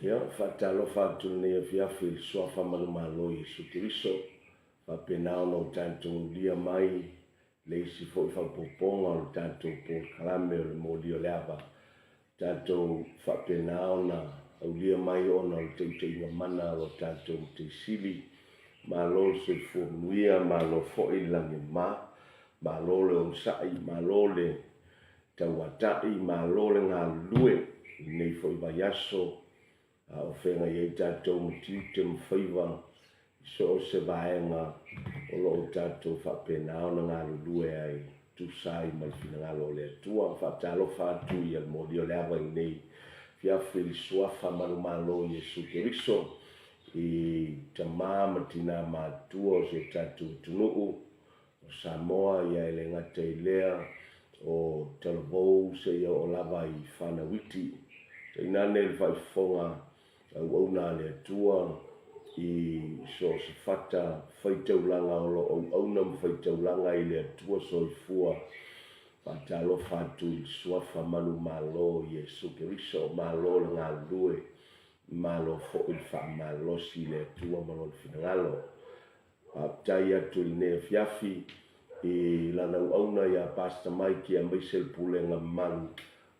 Ia whaatalo whātuna nei fiafi le soafa malumalo Iesu Keriso. Whapenao no tātou lia mai, le isi fo i whaupoponga o tātou 𝚟𝚑𝚙𝚎 o le mōli o le AVA. Tātou whapenao na au lia mai ona o te 𝚟𝚑𝚙𝚎𝚑 mana o tātou te sili. Malo se fuanuia, malo fo i lange malo le onsai, malo le tauatai, malo le galue, nei fo i vai aso. O whenga i tātou 𝚜𝚘𝚙𝚢𝚑𝚝 so se vaenga o lo tātou whapenao na ngā lulue ai tūsai malwhina ngā lo le tua whaatalo whātu i al mōli o le awa i nei fiawhi li suafa malumalo Iesu Keriso i ta māmatina mātua o se tātou tunuu o Samoa i le ngata i lea o 𝚟𝚑𝚙𝚎𝚘 o lava i whanawiti te inane le whaifonga au na le tua i so se fata 𝚜𝚘𝚙𝚢𝚑 o au na 𝚜𝚘𝚙𝚢𝚑 i le tua so i fua whaatalo whātu i suafa manu malo Iesu Keriso malo le ngā lue malo fo i whaamalosi le tua malo le whinangalo tai atu i nea fiafi i lana auna i a pasta mai ki a maisel pulenga man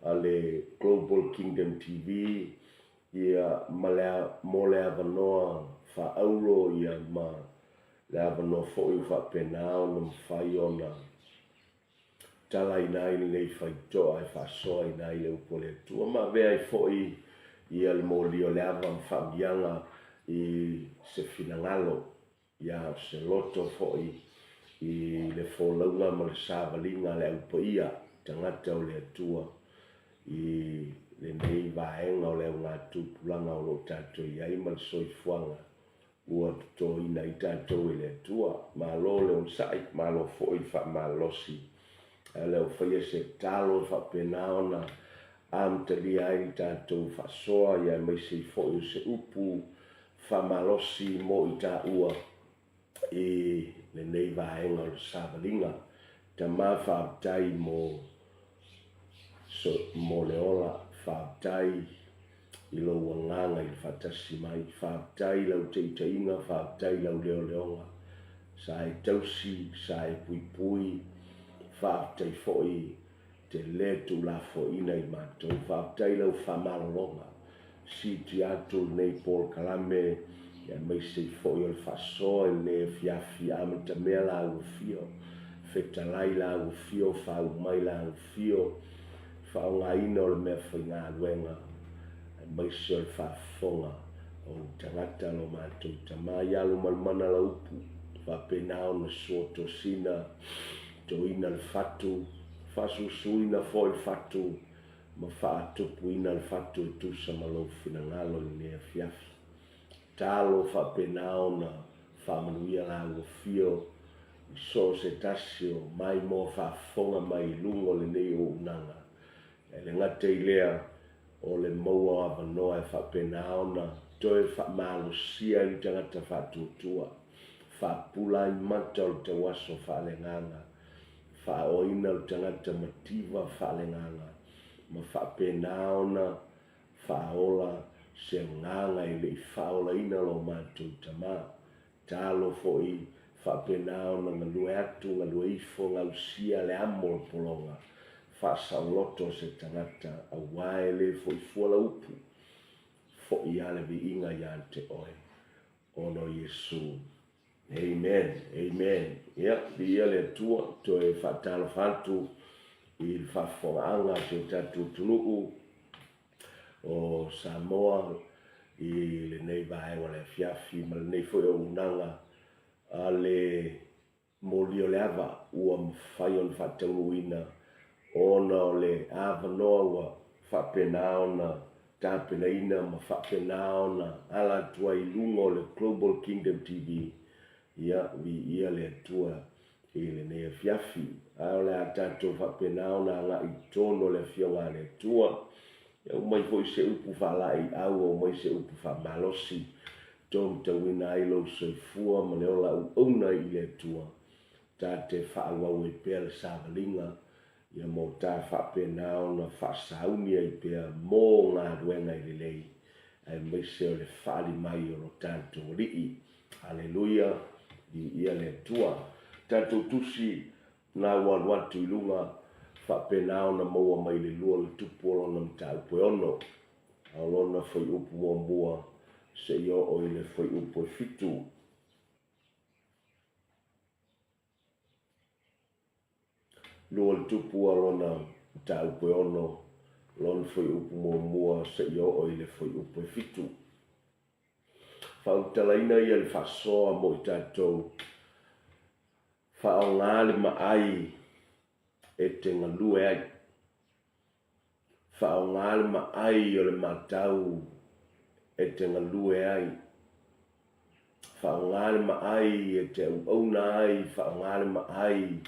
a le Global Kingdom TV ia malea mole avanoa fa auro ia ma le avanoa fo i whapenao na mwhai ona tala i nai le whaitoa e whasoa i nai le upo le tua ma vea i fo i ia le mōli o le ava mwhamianga i se whinangalo ia se loto fo i le wholaunga ma le sāwalinga le upo ia tangata o le tua i le nei vaenga o le ngā tūpulanga o lo tātou i aima le soifuanga ua to ina i tātou i le tua ma lo le onsai ma lo fo i wha ma losi le o whaia se talo wha penao na amtali ai tātou wha soa i mai se fo i se upu wha ma losi mo i tā ua i le nei vaenga o le sāwalinga ta ma wha tai mo le ola whaatai i lo wanganga i whaatasi mai, whaatai lau teitainga, whaatai lau leo leonga, sa e tausi, sa e pui pui, whaatai foi te le tu la foina i mātou, whaatai lau whamalonga, si ti atu nei 𝚟𝚑𝚙𝚎𝚘, ia mai se foi o le whasoa i ne fiafi amata mea la au fio, whetalai la au fio, whau mai la au fio, whaongaina o le mea whainga luenga mai se o le whaafonga o tangata lo mātou tamai alu malumana la upu whapenao na 𝚟𝚑𝚙𝚎𝚘 to ina le whatu whasusuina fo le whatu ma whaatupu ina le whatu e tusa malo whinangalo i nea fiafi talo whapenao na whamanuia la ua fio i so se tasio mai mo whaafonga mai lungo le nei o unanga le ngata i lea o le maua avanoa e whapenao na toe whaamalosia i tangata whaatutua whaapula i mata o le tawaso whaalenganga whaoina o tangata mativa whaalenganga ma whapenao na whaola se nganga i le i whaola ina lo mātou tama talo fo i whapenao na ngalue atu ngalue ifo ngausia le amo le polonga whaasauloto se tangata a waele fo i fuala upu fo i ale vi inga i ante oe ono Iesu amen amen ia vi ale tua to e whaatalo whatu i whaafonga se tātou tunuu o Samoa i le nei vaenga le fiafi ma le nei fo i o unanga a le mōli o le awa ua mwhai on whaataunuina ona o le avanoa ua whapenao na tāpenaina ma whapenao na ala tua i lunga o le Global Kingdom TV ia ia le tua i le nea fiafi a o le a tātou whapenao na ngā i tono le fionga le tua ia umai fo i se upu whalai au o mai se upu whamalosi tom tawina i lo soifua ma le ola una i le tua tā te whaawau e pēr le sāwalinga ia mo tā whapenao na whaasauni ai pēr mō ngā ruenga i le lei ai maise o le whaali mai o lo tātou rii. Haleluia, i ia le tua. Tātou tusi nā watu I lunga, whapena ona maua mai le lua le tupu o lona matau poe ono. Au lona whai upu mua se I o I le whai upu e fitu. Lua le tupu o lona matau poe ono, lona whai upu mua se I o I le whai upu e fitu. Whautalaina ia le whasoa mo I tātou. Whaonga le maai e te galue ai. Whaonga le maai o le matau e te galue ai. Whaonga le maai e te auna ai. Whaonga le maai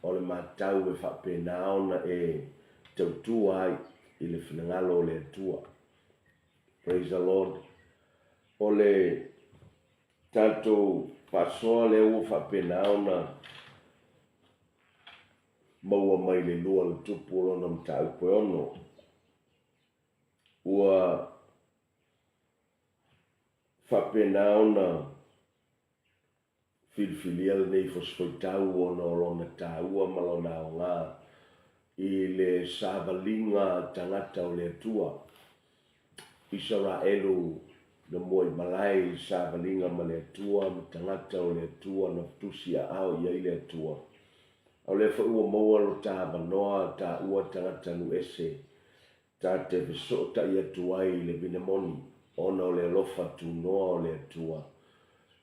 o le matau e whapena ona e tautua ai I le whinangalo o le atua. Praise the Lord. O le tātou whasoa le ua whapena ona maua mai le lua le tupu o lona matau poe ono. Ua whapena ona whilwhilia le nei fosfoitau ona o lona tāua ma lona o ngā I le sāwalinga tangata o le atua. Israelu na moi malai sāwalinga ma le atua ma tangata o le atua na tusia au ia I le atua. Au le whaua maua lo tā manoa tā ua tangata nu ese. Tā te viso ta I atua I le vinemoni. Ona o le alofa tu noa o le atua.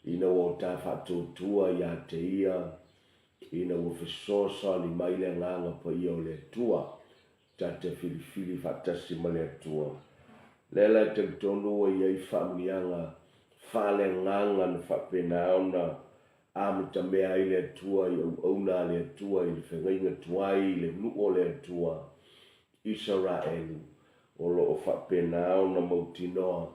Ina o tā whatotua I a te ia. Ina o fisosa ni mai le nganga pa ia o le atua. Tā te whiliwhili whatasi ma le atua. Lela te tonu I ai whaamianga. Whale nganga na whapena ona. Amita mea I le atua I au auna le atua I le whengainga tuai le nuo le atua. Israelu. O lo o whapena ona mautinoa.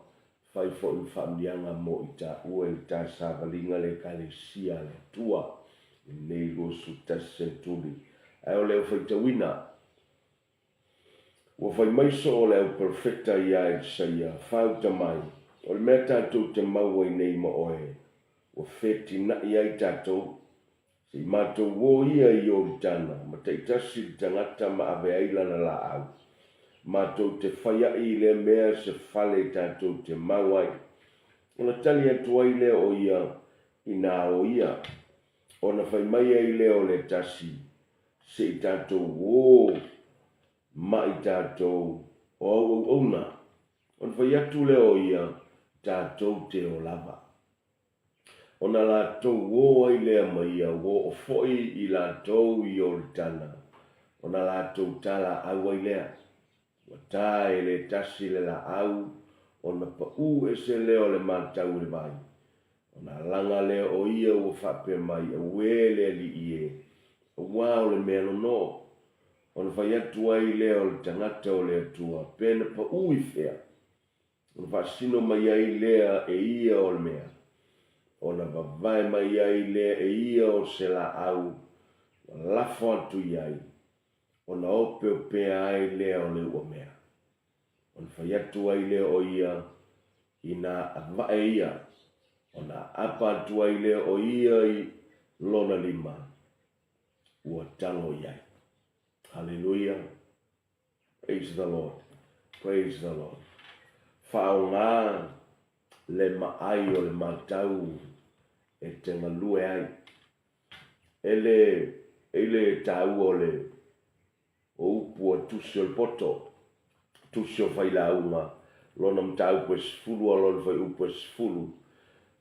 Whai fo I whaamianga mo I tā ua I tā sāwalinga le kalesia le atua. I nei losu tase tuli. Ai o leo whaitawina. Ua whai maiso o leo perfecta I a 𝚟𝚑𝚙𝚎𝚘. Whauta mai. O le mea tātou te maua I nei ma oe. Ua whetina I ai tātou. Si mātou wō ia I o tana. Ma teitasi tangata ma AVA ilana la au. Mātou te whaia I le mea se whale tātou te mauai. Ona tali atu ai le o ia I nā o ia. Ona whai mai ai le o le tasi. Se I tātou wō ma I tātou o au ona. Ona whai atu le o ia tātou te o lava. Ona lātou wō ai lea mai ia wō o foi I lātou I o le tana. Ona lātou tala au ai lea. Wa tā e le tasi le la au. Ona pa u e se leo le matau le vai. Ona langa le o ia o whape mai a wele li ie. A wao le mea no. Ona whai atu ai leo le tangata o le atua. Pena pa u I whea. Ona whasino mai ai lea e ia o le mea. Ona vavai mai ai lea e ia o se la au. Lafo atu iai. Ona ope o pea ai lea o le ua mea. Ona whai atu ai lea o ia. Ina avae ia. Ona apa atu ai lea o ia I lona lima. Ua tango iai. Hallelujah. Praise the Lord. Praise the Lord. Whaonga le maai o le matau e te galue ai. Ele tau o le o upu a tusi o le poto. Tusi o whailaunga. Lona mtau pe sifulu a lona whai upu e sifulu.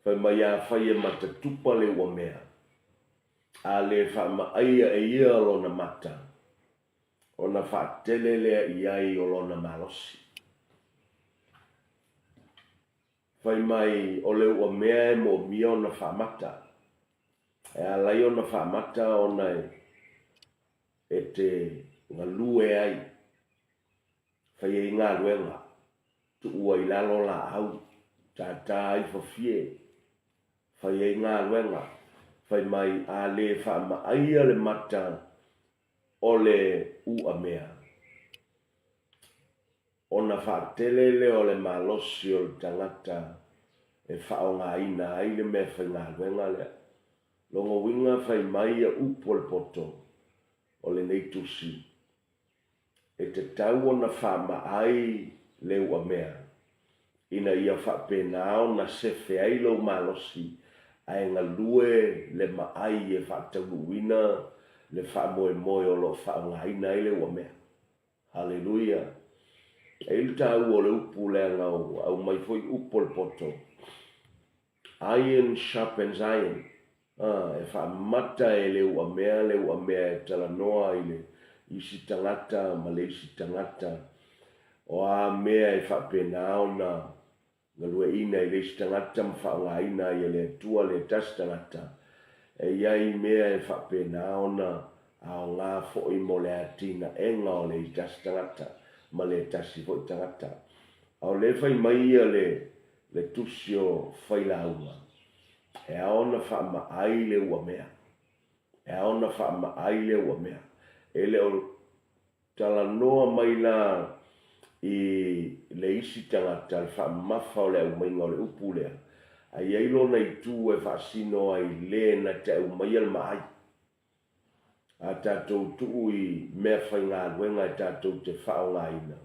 Whai mai a whai e mata tupa le ua mea. A le wha maia e ia lona mata. Ona wha telelea I ai o lona malosi. Whai mai o le ua mea e mo mia ona wha mata. E a lai ona wha mata ona e te galue ai. Whai e ngā luenga. Tu ua I lalo la au. Tātā ai whawhie. Whai e ngā luenga. Whai mai a le wha maia le mata o le ua mea. ona whaatelele o le malosi o le tangata e whaongaina ai le mea whaingaluenga lea. Longo winga whai mai a upo le poto o le neitusi. E te tau ona whaama ai le ua mea. Ina ia whaapenao na sefe ai lo malosi ai galue le maai e whaataunuina le whaamoemoe o lo whaongaina ai le ua mea. Haleluia. E ili tau o le upu le ngau au mai foi upo le poto. Iron sharpens iron. E whaamata e le ua mea e talanoa i le isi tangata ma le isi tangata. O a mea e whaapenao na galue ina i le isi tangata ma whaongaina i le tua le tas tangata. E iai mea e whaapenao na ao ngā fo'i mo le atina enga o le tas tangata ma le tasi fo'i tangata. Ao le whai mai ia le tusio whailaunga. E aona whaama ai le ua mea. E aona whaama ai le ua mea. E le o talanoa mai la i le isi tangata le whaamafa o le au mainga o le upu lea. Ai ailo nei tu e whaasino ai le na te au mai al maai. A tātou tuu i mea whaingaluenga e tātou te whaongaina.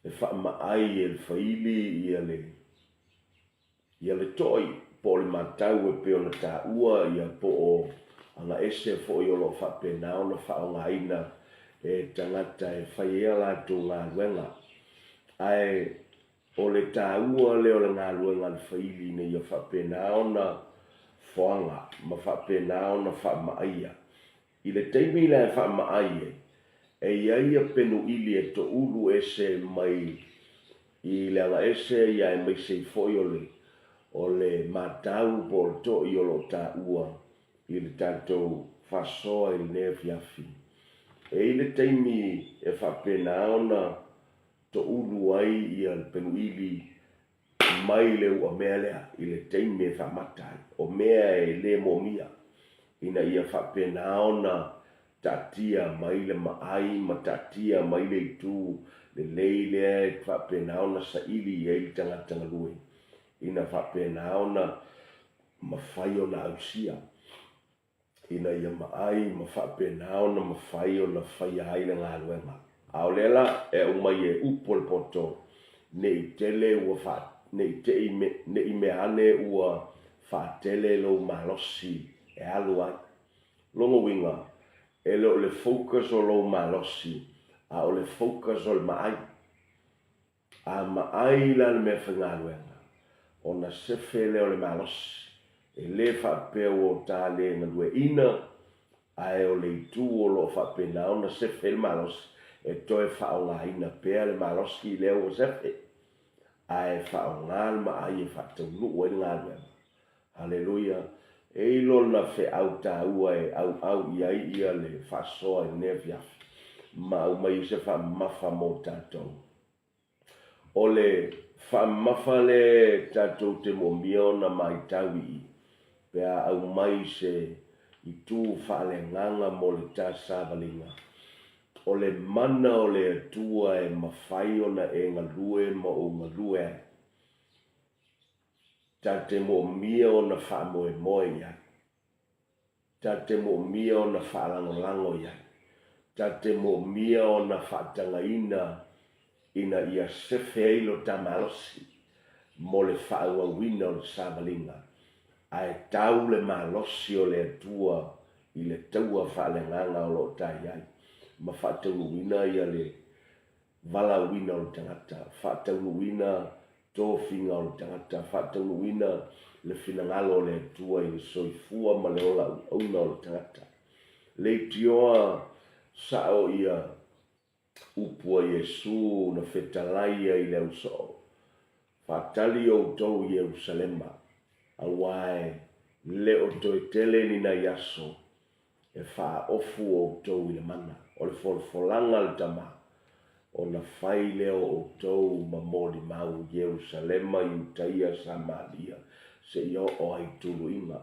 E whaama ai e le whaili ia le toi po le matau e pe ona tā ua ia po o anga ese fo i olo whapenao na whaongaina e tangata e whaiea lātou ngā luenga. Ai o le tā ua leo le ngā luenga le whaili ne ia whapenao na whoanga ma whapenao na whaamaia. I le teimi la e whaamaia e iaia penu ili e to ulu ese mai i le anga ese ia e mai sei foi o le matau po le to i olo tā ua i le tātou whasoa i le nea fiafi. E i le teimi e whapenao na to ulu ai i le penu ili mai le ua mea lea i le teimi e whamatai o mea e le momia. Ina ia whapenao na tatia mai le maai ma tatia mai le itu le leilea e whapenao na sa ili e i tangata galue. Ina whapenao na mawhai o na ausia. Ina ia maai ma whapenao na mawhai o na whai ai le ngā luenga. Ao lela e umai e upo le poto ne i tele ua ne i meane ua whaatele lo malosi e alu ai. Longo winga e leo le focus o lo malosi a o le focus o le maai. A maai la le mea whangaluenga. O na sefe leo le malosi. E le whapeo o tā le ngalue ina. Ai o le itu o lo whapena o na sefe le malosi. E toe whaonga ina pea le malosi leo o sefe. Ai whaonga le maai e whataunu o e ngaluenga. Haleluia. E ilo na fe au tā ua e au iai ia le whasoa e neviafi. Ma au mai se whamafa mo tātou. O le whamafa le tātou te momio na mai tawi. Pea au mai se i tū whaalenganga mo le tā sāwalinga. O le mana o le atua e mawhai o na e ngalue ma o ngalue. Ta te momia o na whaamoemoe iai. Ta te momia o na whaalangolango iai. Ta te momia o na whaatangaina ina ia sefe eilo tamalosi mo le whaauawina o le sāwalinga. Ai tau le malosi o le atua i le taua whaalenganga o lo tai ai. Ma whaataunuina ia le walawina o le tangata. Whaataunuina tōwhinga o le tangata. Whaataunuina le whinangalo o le atua i le soifua ma le ola auna o le tangata. Le tioa sao ia upua Yesu na whetalaia i le usao. Whaatali o tau i Jerusalema. Awae le o toi tele ni na yaso. E wha ofu o tau i le mana. O le folfolanga le tama. O na whai leo o tau ma moli mau Jerusalema i utaia Samaria. Se io o ai tulu ima.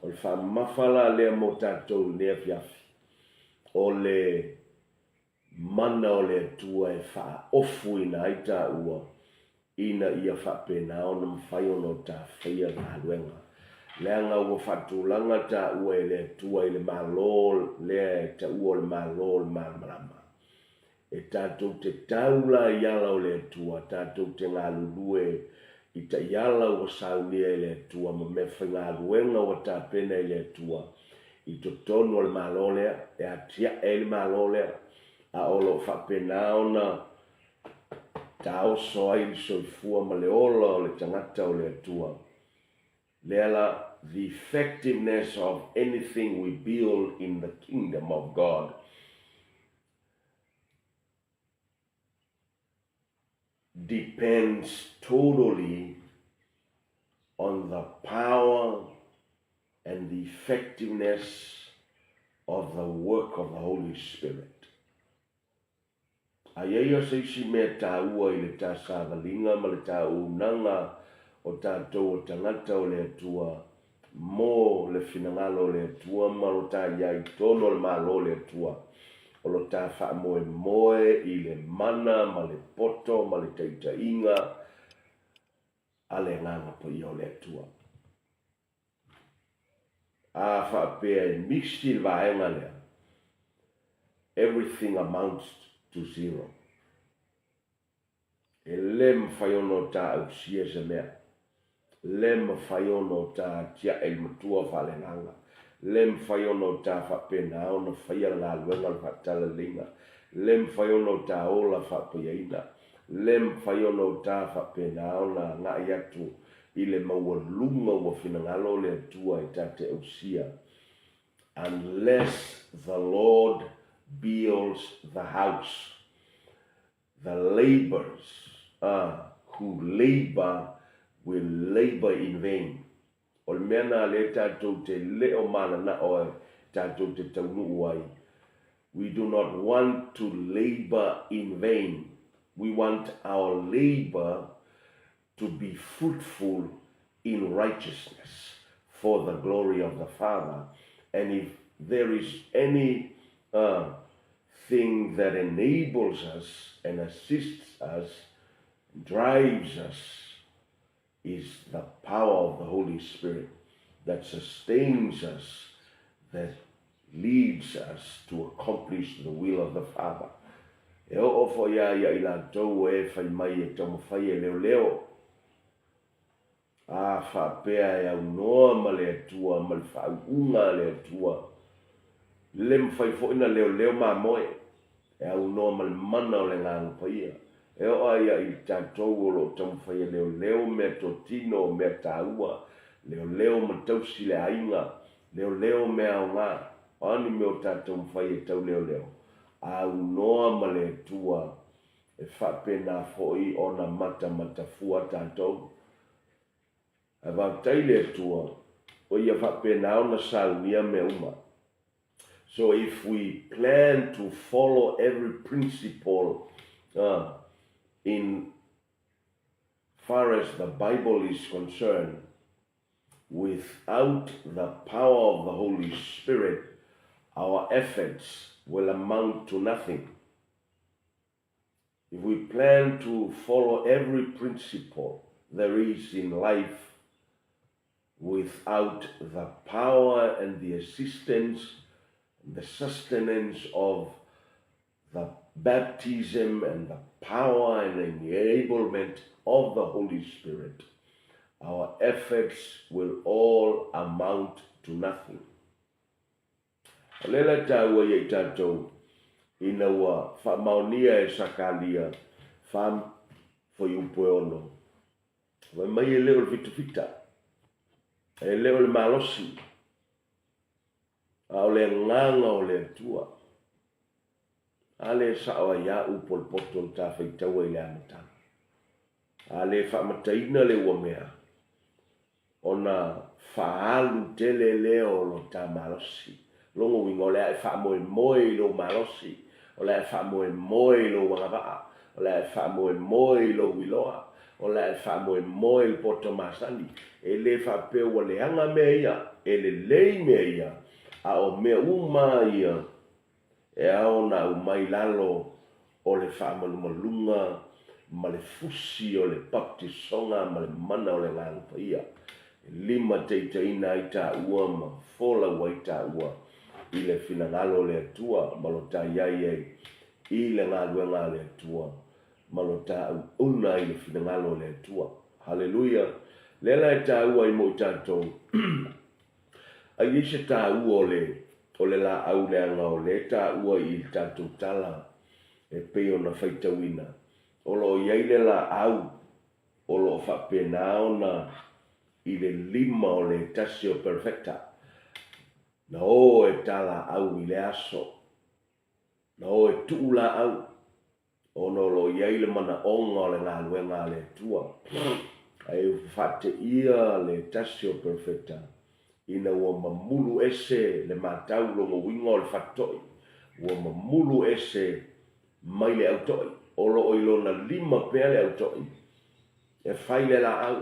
O le wha mawhala lea mo tātou nea fiafi. O le mana o le tua e wha ofu ina aita ua ina ia whapena o na mwhai ono ta whaia ngā luenga. Leanga ua whatulanga ta ua e le tua i le malo lea e ta ua le malo le malama. E tātou te taula i ala o le tua, tātou te ngā lulue i ta iala ua saunia i le tua, ma me whai ngā luenga ua ta pena i le tua. I to tonu o le malo lea, e atia e le malo lea, a olo whapena ona ta oso ai li soifua ma le ola o le tangata o le tua. Leala, the effectiveness of anything we build in the kingdom of God depends totally on the power and the effectiveness of the work of the Holy Spirit. Aiea se isi mea tā ua i le tā sāwalinga ma le tā unanga o tātou o tangata o le atua mō le whinangalo le atua ma lo tā iai tono le malo le atua o lo tā wha moe moe i le mana ma le poto ma le taitainga a le nganga po i o le atua. A wha pēa e mixi le vaenga lea. Everything amounts to zero. E lem whaiono tā au sia se mea. Lem whaiono tā tia e matua whale nanga. Lem whaiono tā whapena ona whaia ngā luenga le whatala linga. Lem whaiono tā ola whapiaina. Lem whaiono tā whapena ona ngā iatu i le maua lunga ua whinangalo le atua i tā te au sia. Unless the Lord builds the house, the laborers who labor will labor in vain. O le mea nā le tātou te leo mana na o tātou te taunu uai. We do not want to labor in vain. We want our labor to be fruitful in righteousness for the glory of the Father. And if there is any thing that enables us and assists us, drives us, is the power of the Holy Spirit that sustains us, that leads us to accomplish the will of the Father. E o fo ia i la tau e whai mai e tau mawhai e leo leo. A whapea e au noa ma le atua, ma le whaunga le atua. Lem whai fo ina leo leo ma moe. E au noa ma le mana o le ngāngu paia. E o aia i tātou o lo tau mawhai e leo leo mea totino mea tāua. Leo leo ma tausi le ainga. Leo leo mea o ngā. Ani meo tātou mawhai e tau leo leo. Au noa ma le atua. E whapena fo i ona mata fua tātou. A vautai le atua. O ia whapena ona saunia me uma. So if we plan to follow every principle in far as the Bible is concerned, without the power of the Holy Spirit, our efforts will amount to nothing. If we plan to follow every principle there is in life without the power and the assistance, the sustenance of the baptism and the power and the enablement of the Holy Spirit, our efforts will all amount to nothing. Lela tāua i tātou ina ua whamaunia e sakalia wham fo iupoe ono. Wai mai e leo le fita, e leo le malosi, a o le nganga o le atua. A le sawa ia upol potol ta whaitaua i le amatanga. A le whamataina le ua mea. Ona whaalu tele leo lo ta malosi. Longo wingo le e whamoe moe lo malosi. O le e whamoe moe lo wangawaa. O le e whamoe moe lo wiloa. O le e whamoe moe lo poto masani. E le whapeo le anga mea ia. E le lei mea ia. A o mea uma ia. e ao na au mai lalo o le whaamalumalunga ma le fusi o le baptisonga ma le mana o le ngālu paia. Lima teiteina i tā ua ma fola wa i tā ua i le finangalo le atua ma lo tā iai ei i le ngāluenga le atua ma lo tā una i le finangalo le atua. Haleluia. Lela e tā ua i mo i tātou. A i se tā ua o le la au le anga o le tā ua i tātou tala e peo na whaitawina. O lo iai le la au o lo whapena ona i le lima o le tasio perfecta. Na o e tala au i le aso. Na o e tuula au. O no lo iai le mana onga o le ngāluenga le tua. Ai whate ia le tasio perfecta. Ina ua mamulu ese le matau longo winga o le whatoi. Ua mamulu ese mai le autoi. O lo oilona lima pea le autoi. E whai le la au.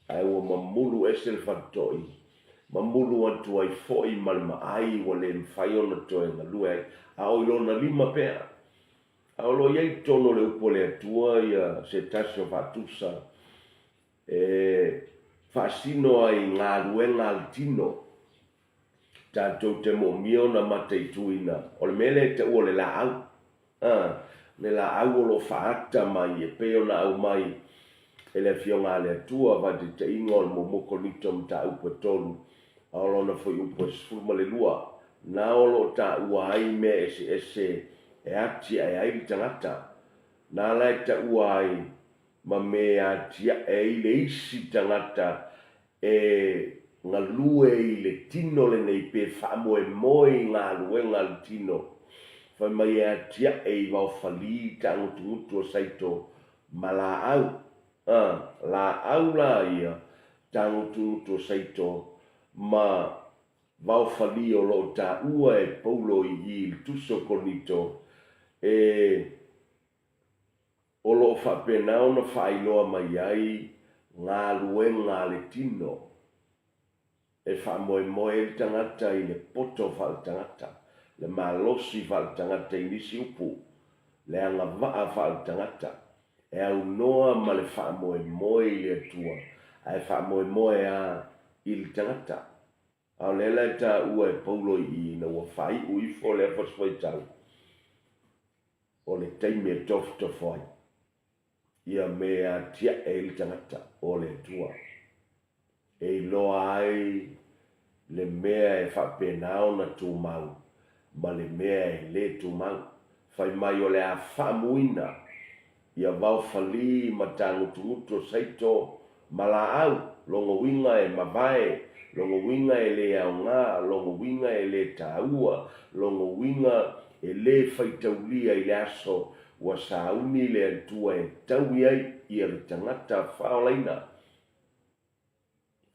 Ai ua mamulu ese le whatoi. Mamulu atu ai foi malma ai wa le whai ona toe ngalue ai. A oilona lima pea. A olo iei tono le upo le atua ia se tasio whatusa. Whaasino ai ngā ruenga al tino. Tātou te mo mio na matei tuina. O le mele te ua le la au. Le la au o lo whaata mai e peo na au mai. E le fionga le atua va te ingo o le momoko nito mta upa tolu. A olo na fo upa sfulma le lua. Na olo ta ua ai me ese e ati ai ai tangata. Na lai ta ua ai ma me ati e le isi tangata e ngalue i le tino le nei pe whaamo e moi ngā luenga le tino. Whai mai ati e i wau whali tangutungutu o saito ma la au. La au la ia tangutungutu o saito ma vau whali o lo ta ua e paulo i il tuso konito o lo whapena ona whailoa mai ai ngā luenga le tino e whamoe moe le tangata i le poto whal tangata le malosi whal tangata i nisi upu le anga waa whal tangata e au noa ma le whamoe moe i le atua ai whamoe moe a i le tangata. Au lela e tā ua e paulo i na ua whai ui fo le awhaswai tau. O le teime e tofo ai. Ia mea tia e li tangata o le tua. E loa ai le mea e whapenao na tū mau. Ma le mea e le tū mau. Whai mai o le a whamuina. Ia vau whali ma tangutunguto saito ma la au. Longo winga e mabae. Longo winga e le au ngā, longo winga e le tāua, longo winga e le whaitaulia i le aso, wa sauni le antua e taui ai i le tangata whaolaina.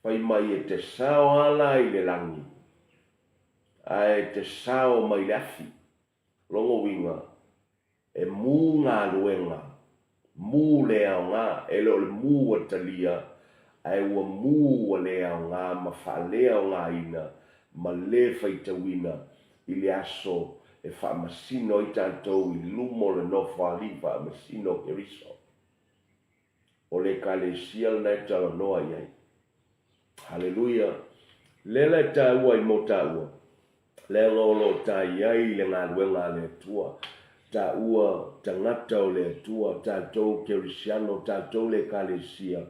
Whai mai e te sao ala i le langi, a e te sao mai le afi, longo winga, e mū ngā luenga, mū le au ngā, e leo le mū atalia, ai ua mua lea o ngā ma whalea o ngā ina, ma le whaitawina i le aso e whaamasino i tātou i lumo le no whaaliwa a masino ke riso. O le 𝚟𝚑𝚙𝚎𝚘 na e tala noa iai. Haleluia. Lela e tā ua i mo tā ua. Le ngolo tā iai le ngā luenga le tua. Tā ua tangata o le tua, tātou ke risiano, tātou le 𝚟𝚑𝚙𝚎.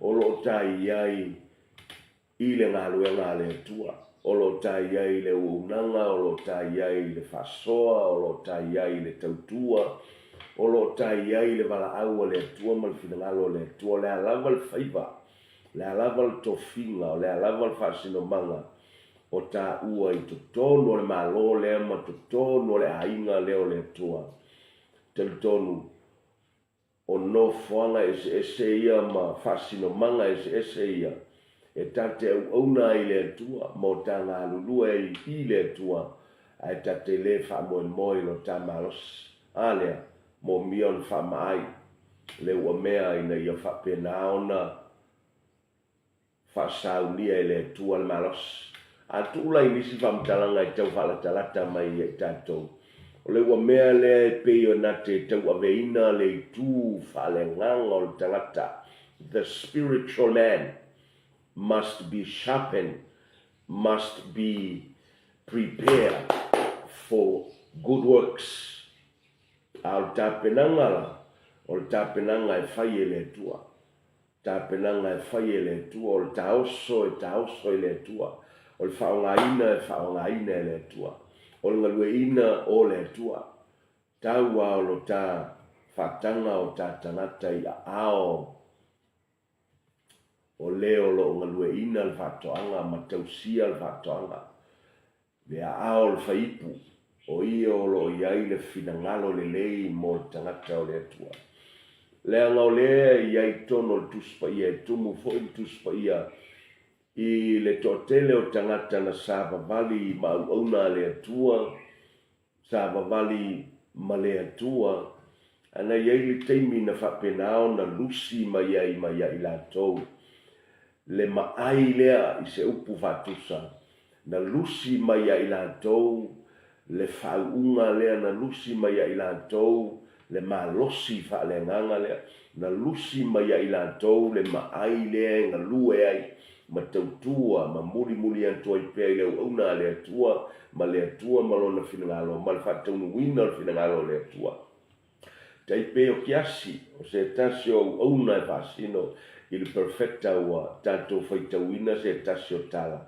O lo tai iai i le ngaluenga le tua. O lo tai iai le unanga, o lo tai iai le whasoa, o lo tai iai le tautua, o lo tai iai le wala aua le tua ma le whinangalo le tua, le alawa le whaiva, le alawa le tofinga, le alawa le whasinomanga, o tā ua i totono le malo le ama totono le ainga leo le tua. Totono o no whanga ese ia ma whasino manga ese ia. E tate au auna i le tua, mo tā ngā lulua i le tua, ai tate le whamoe moe no tā malos. Alea, mo mion whamaai, le ua mea ina ia whapena ona, whasaunia i le tua le malos. Atula inisi whamtalanga I tau whalatalata mai e tātou. O le ua mea lea e peo na te tau aveina le tū whalenganga o le tangata. The spiritual man must be sharpened, must be prepared for good works. Al tāpenanga la, o le tāpenanga e whai e le tua. Tāpenanga e whai e le tua, o le tāoso e le tua. O le whaongaina e le tua. O le ngalueina o le tua. Taua o lo tā whatanga o tā tangata I ao. O leo lo ngalueina le whatoanga, matau sia le whatoanga. Mea ao le whaipu. O o lo iai le finangalo le lei mo le tangata o le tua. Lea ngau lea iai tono le tuspa ia, tumu fo I tuspa ia. I le totele o tangata na savavali ma auna le atua, savavali ma le atua, ana iai le teimi na whapenao na lusi ma iai latou. Le maai lea I se upu whatusa, na lusi ma iai latou, le whaunga lea na lusi ma iai latou, le malosi whalenganga lea, na lusi ma iai latou, le maai lea nga lue ai, ma tautua, ma muri antua I pea I leo auna le atua, ma le atua ma lona finangalo, ma le whataunu wina le finangalo le atua. Tai peo kiasi, o se tasio auna e whasino, I le perfecta ua tatou whaitauina se tasio tala.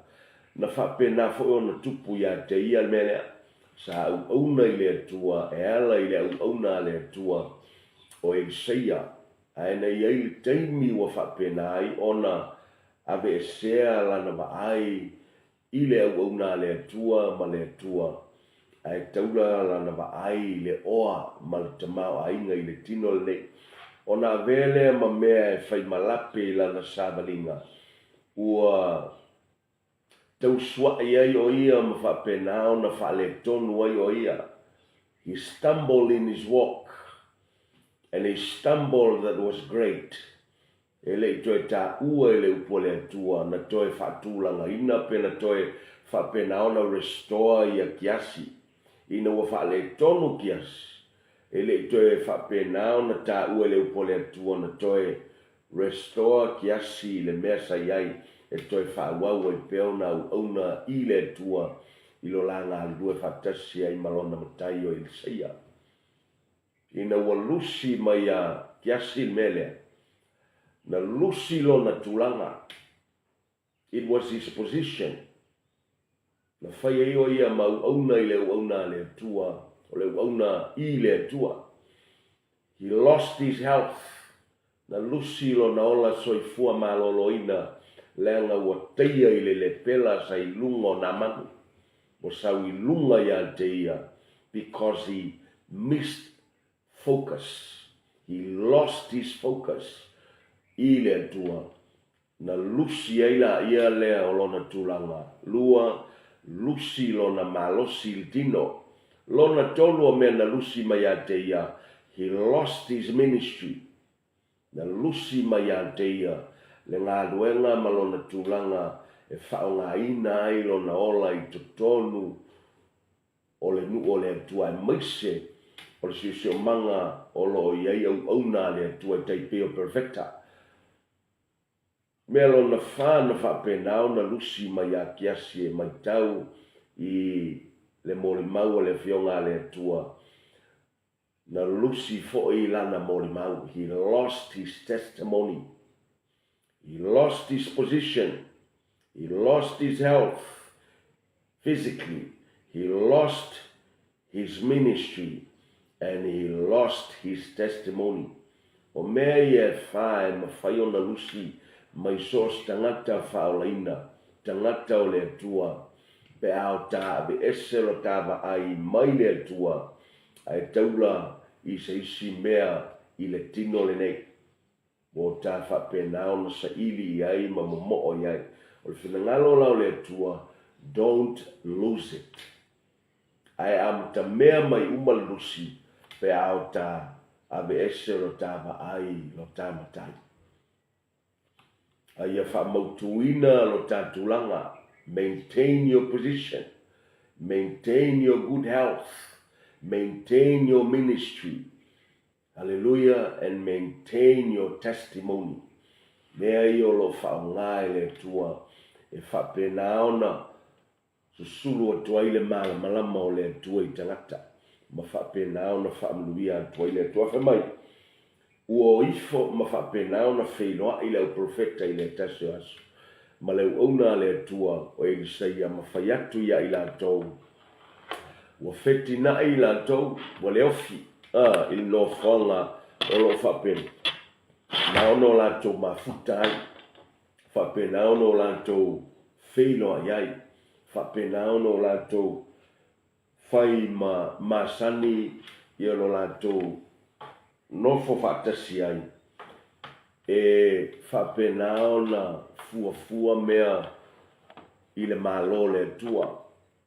Na whapena fo o na tupu ia te ia melea, sa auna I le atua, e ala I le auna le atua, o e seia, aena I le teimi ua whapena ai ona, ave sea lana vaai I le auna le atua ma le atua. Ai taula lana vaai le oa ma le tamao ainga I le tino le nei. Ona vele ma mea e whai malape lana savalinga. Ua tau swa ai o ia ma whapenao na whale tonu ai o ia. He stumbled in his walk. And he stumbled that was great. Ele toe ta ua ele upole atua na toe whatulanga ina pe na toe whapenao na restore ia kiasi. Ina ua whale tonu kiasi. Ele toe whapenao na ta ua ele upole atua na toe restore kiasi le mea iai e toe whawau e peo na auna I le atua I lo langa alue whatasi ai malona matai o il seia. Ina ua lusi mai a kiasi melea. Na lusi lo na tulanga. It was his position. Na whai o ia mau auna I le auna le atua, o le auna I le atua. He lost his health. Na lusi lo na ola soifua maloloina, leanga ua teia I le pela sa I lungo na manu. O sau I lunga ia teia, because he missed focus. He lost his focus. I le atua, na lusi aila ia lea o lona tulanga. Lua, lusi lona malosi il tino. Lona tolu o mea na lusi mai a te ia. He lost his ministry. Na lusi mai a te ia. Le ngā luenga ma lona tulanga e whaonga ina ai lona ola I totonu. O le nu o le atua e maise. O le siusio manga o lo iai au auna le atua e taipeo perfecta. Melo na whapenao na lusi mai a kiasi e mai tau I le molimau le fionga le atua. Na lusi fo I lana molimau. He lost his testimony. He lost his position. He lost his health physically. He lost his ministry. And he lost his testimony. O mea e whae ma whai o na lusi mai sos tangata whaolaina, tangata o le atua, pe ao ta be eselo tava ai mai le atua, ai taula I se isi mea I le tino le nei. Mo ta whapenao na sa ili ai ma momo o iai. O le whinangalo lau le atua, don't lose it. Ai am ta mea mai umalusi, pe ao ta abe eselo tava ai lo tamatai. Ai a whamautuina lo tātulanga. maintain your position, maintain your good health, maintain your ministry, hallelujah, and maintain your testimony. Mea i o lo whaongai le tua, e whapena ona, susulu atua i le malama o le tua i tangata, ma whapena ona whaamluia atua i le tua whamai. Ua ifo ma whapena ona whailoa i le profeta i le tasio asu, ma leu ona le tua o e saia ma whaiatu ia i la tau. Ua wheti na i la tau, wa le ofi, i no whanga o lo whapena. Na ono la tau mafuta ai, whapena ono la tau whailoa iai, whapena ono la tau whai ma sani i ono la tau nofo whatasi ai. E whapena ona fua mea i le malo le tua,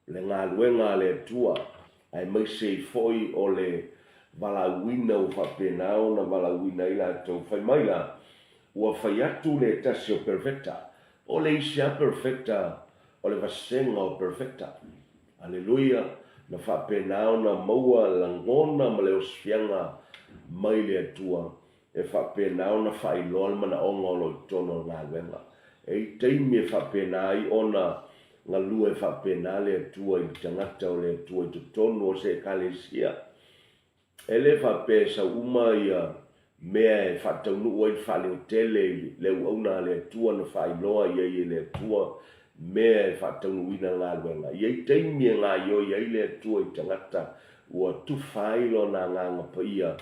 le ngaluenga le tua, ai mai sei foi o le valauina o whapena ona valauina i la tau whai mai la, ua whai atu le tasio perfecta, o le isia perfecta, o le vasenga o perfecta. Alleluia, na whapena ona maua langona ma le osfianga mai le tua, e whapena ona whailoa mana o ngolo tono ngaluenga. E teimi e whapena ai ona ngā lua e whapena le tua i tangata o le tua i tutono o se kalesia. E le whapesa uma ia mea e whataunu ua i whalingtele le uauna le tua na whailoa i le tua mea e whataunu ina ngā luenga. I teimi e ngā ioi i le tua i tangata ua tu whailo na ngā ngapaia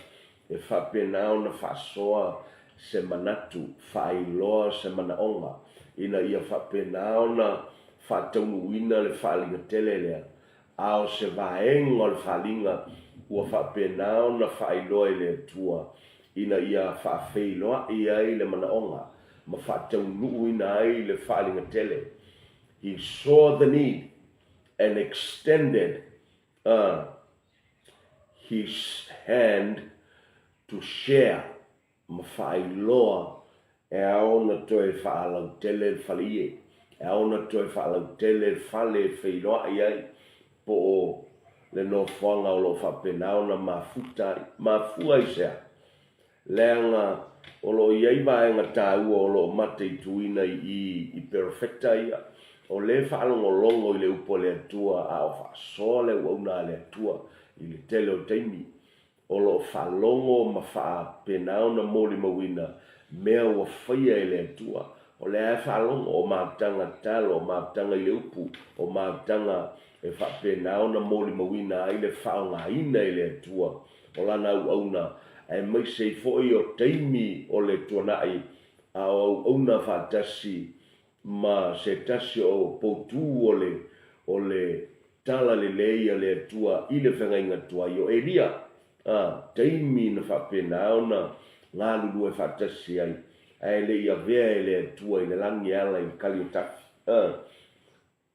e whapena ona whasoa se manatu, whailoa se manaonga. Ina ia whapena ona whataunu ina le whalinga tele lea. Ao se vaenga o le whalinga ua whapena ona whailoa le tua. Ina ia whawhailoa ia i le manaonga. Ma whataunu ina ai le whalinga tele. He saw the need and extended his hand to share ma whailoa e aona toe whaalau tele whalie, e aona toe whaalau tele whale whailoa iai, po o le no whanga o lo whapena ona mafua i sea. Leanga o lo iai vaenga tāua o lo mate i tuina i perfecta ia, o le whaalongo longo i le upo le atua, a o whaasoa le uauna le atua, i le tele o teimi, o lo whalongo ma whapena ona mōli mawina, mea ua whaia i le atua, o le e whalongo o mātanga talo, o mātanga i le upu, o mātanga e whapena ona mōli mawina i le whaonga ina i le atua, o lana uauna, e mai sei foi o teimi o le tuanai, a o auna whatasi, ma se tasi o poutu o le tala le leia le atua, i le whengainga tua i o Elia, teimi na whapena ona, ngā lulu e whatasi ai, e le ia vea e le atua i le langi ala i kali o tafi.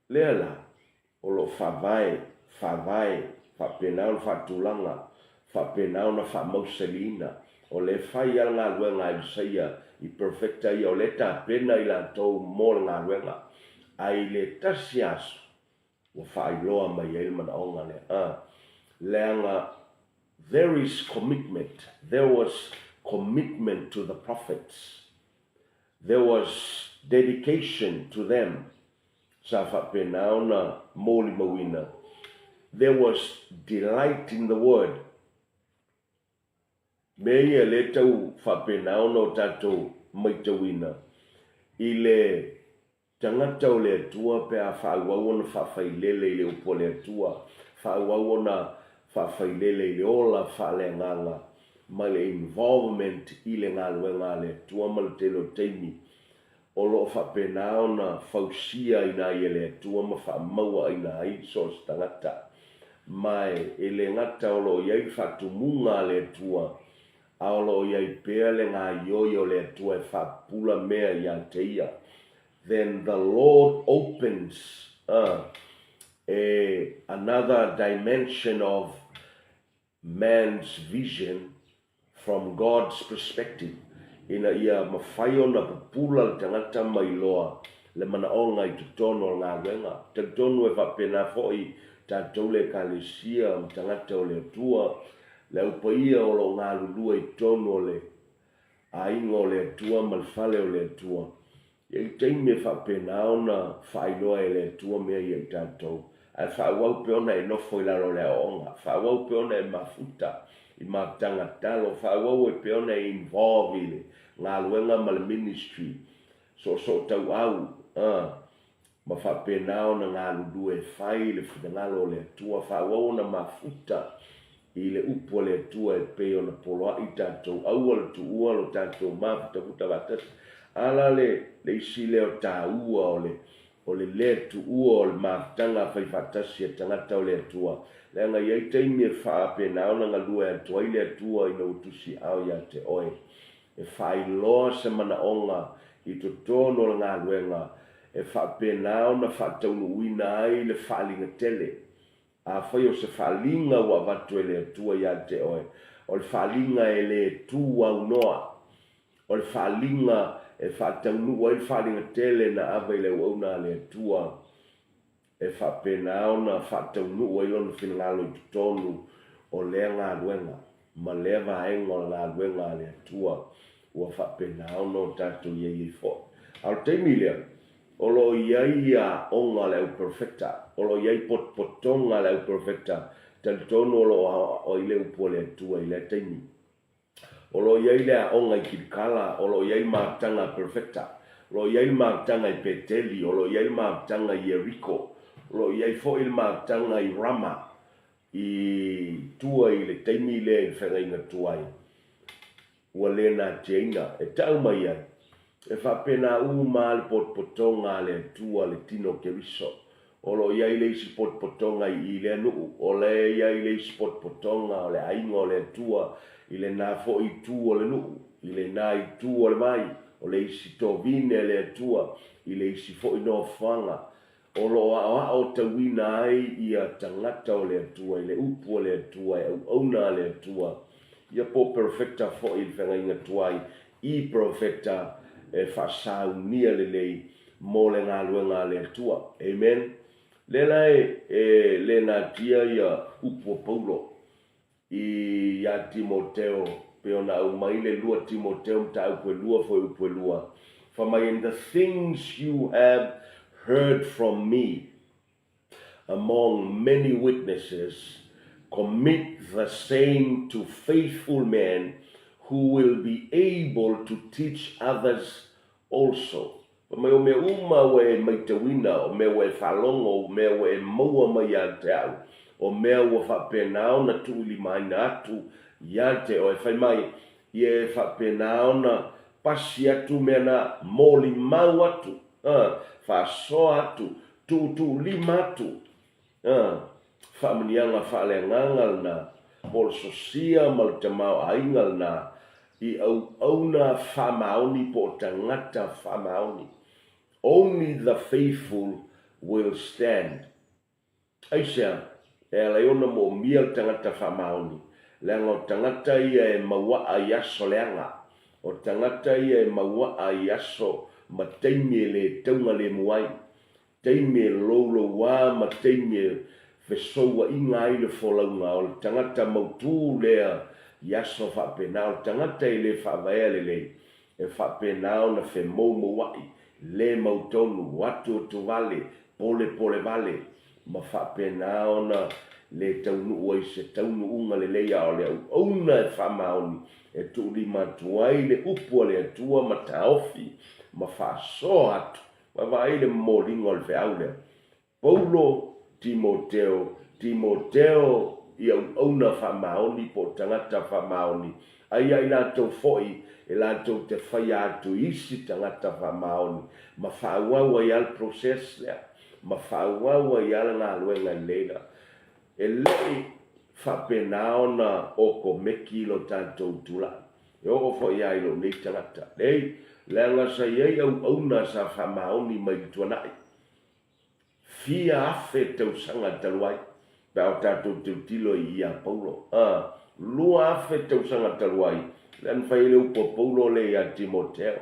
Lea la, o lo whawai, whapena ona whatulanga, whapena ona whamausalina, o le whai ala ngā luenga i saia, i perfecta i o le pena i la tau mō ngā luenga, ai le tasi asu, o whailoa mai e mana onga le. Leanga, there is commitment. There was commitment to the prophets. There was dedication to them. Sa whapena ona mōli mawina. There was delight in the word. Mea le tau whapena ona o tātou maitawina. I le tangata o le atua pe a whauawana whawhailele i le upo le atua. Whauawana whawhailele i le ola whalenganga. Ma le involvement i le ngā luenga le atua ma le telo teimi. O lo whapena ona whausia i nā i le atua ma whamaua i nā i sos tangata. Mai e le ngata o lo iai whatumunga le atua. Aolo iai pea le ngā ioi o le atua e whapula mea i anteia. Then the Lord opens another dimension of man's vision from God's perspective. Ina ia mawhai o na pupula le tangata mai loa. le mana onga I tutono ngā wenga. Tutono e whapena foi tātou le kalesia o tangata o le tua, le upaia o lo ngā lulua I tono le ainga o le tua, malfale o le tua. Ia I teime whapena ona whailoa e le tua mea I tātou. Ai whawau pe ona e nofo I laro le onga, whawau pe ona e mafuta I mātanga talo, whawau e pe ona e involve I le ngā luenga ma le ministry. So tau au, ma whapena ona ngā lulu e whai le whinangalo le tua, whawau na mafuta I le upo le tua e pe ona poloa I tātou, au ala tu ua lo tātou mafuta puta watas, ala le isi leo tā ua o le tu ua o le mafutanga whai whatasi e tangata o le tua. Le anga iai teimi e whapena ona ngā lua e tua I le tua I na utusi au ia te oe. E whai loa se mana onga I to tono le ngā luenga, e whapena ona whataunu uina ai le whalinga tele. A whai o se whalinga ua watu e le tua ia te oe. O le whalinga e le tua unoa. O le whalinga e whataunu ua I le whalinga tele na awa I le wauna le tua. E whapena ona whataunu ua I lona whinangalo I tonu o lea ngā luenga. Ma lea vaenga o ngā luenga le tua. Ua whapena ona o tātou iei fo. Al teimi lea, o lo iei a onga leo perfecta, o lo iei potonga leo perfecta, tātono o lo o I le upo le tua I le teimi. O lo iei lea onga I kirikala, o lo iei mātanga perfecta, o lo iei mātanga I peteli, o lo iei mātanga I Eriko, o lo iei fo I mātanga I Rama, I tua I le teimi le I whengainga tuai. Ua lena teina, e tau mai ai. E whapena uma le potpotonga le tua le tino keriso. O lo iai le isi potpotonga I le nuu. O le iai le isi potpotonga o le ainga o le tua. I le nā fo I tu o le nuu. I le nā I tu o le mai. O le isi tovine le tua. I le isi fo I no whanga. O lo a o tawina ai I a tangata o le tua. I le upu o le tua. I au auna le tua. Ia po perfecta fo I whengainga tuai I perfecta e whasau nia le lei mo le ngā luenga le tua. Amen. Lela le nā tia ia upo Paulo I a Timoteo pe ona au mai le lua Timoteo mta upo lua fo upo lua. For my in the things you have heard from me among many witnesses, commit the same to faithful men who will be able to teach others also. Me o me uma we mai te wina, o me we whalongo, o me we maua mai a te au, o me ua whapenao na tuili mai na atu ia te o e whai mai, I e whapenao na pasi atu me na mōli mau atu, whaso atu, tu lima atu, whamanianga whalengangal na polsosia mal te mau aingal na I au na whamaoni po tangata whamaoni. Only the faithful will stand. Aisea, e leona mo mia tangata whamaoni. Leanga o tangata ia e maua ai aso leanga. O tangata ia e maua ai aso ma teime le taunga le muai. Teime lolo wā ma teime fesoua inga ai le wholaunga. O tangata mautu lea yaso whapenao, tangata I le whawea lei, e whapenao na whe mou wai, le mautonu, watu tu vale, pole vale, ma whapenao na le taunu ua se taunu unga le leia o le au auna e whamaoni, e tūri matuai le upua le atua ma taofi, ma whaso atu, ma vai le moringo le wheau lea. Paulo Timoteo, I au auna whamaoni po tangata whamaoni. Ai ai lātou foi, e lātou te whai atu isi tangata whamaoni. Ma whauaua I al proses lea. Ma whauaua I ala ngā luenga leila. E lei whapenao na oko meki lo tātou tula. E oko foi ai lo nei tangata. Lei, leanga sa iei au auna sa whamaoni mai tuanai. Fia afe tau sanga taluai. Pau tātou te tilo I a Paulo. Lua afe tau sanga taluai. Lan whai leu po Paulo le a Timoteo.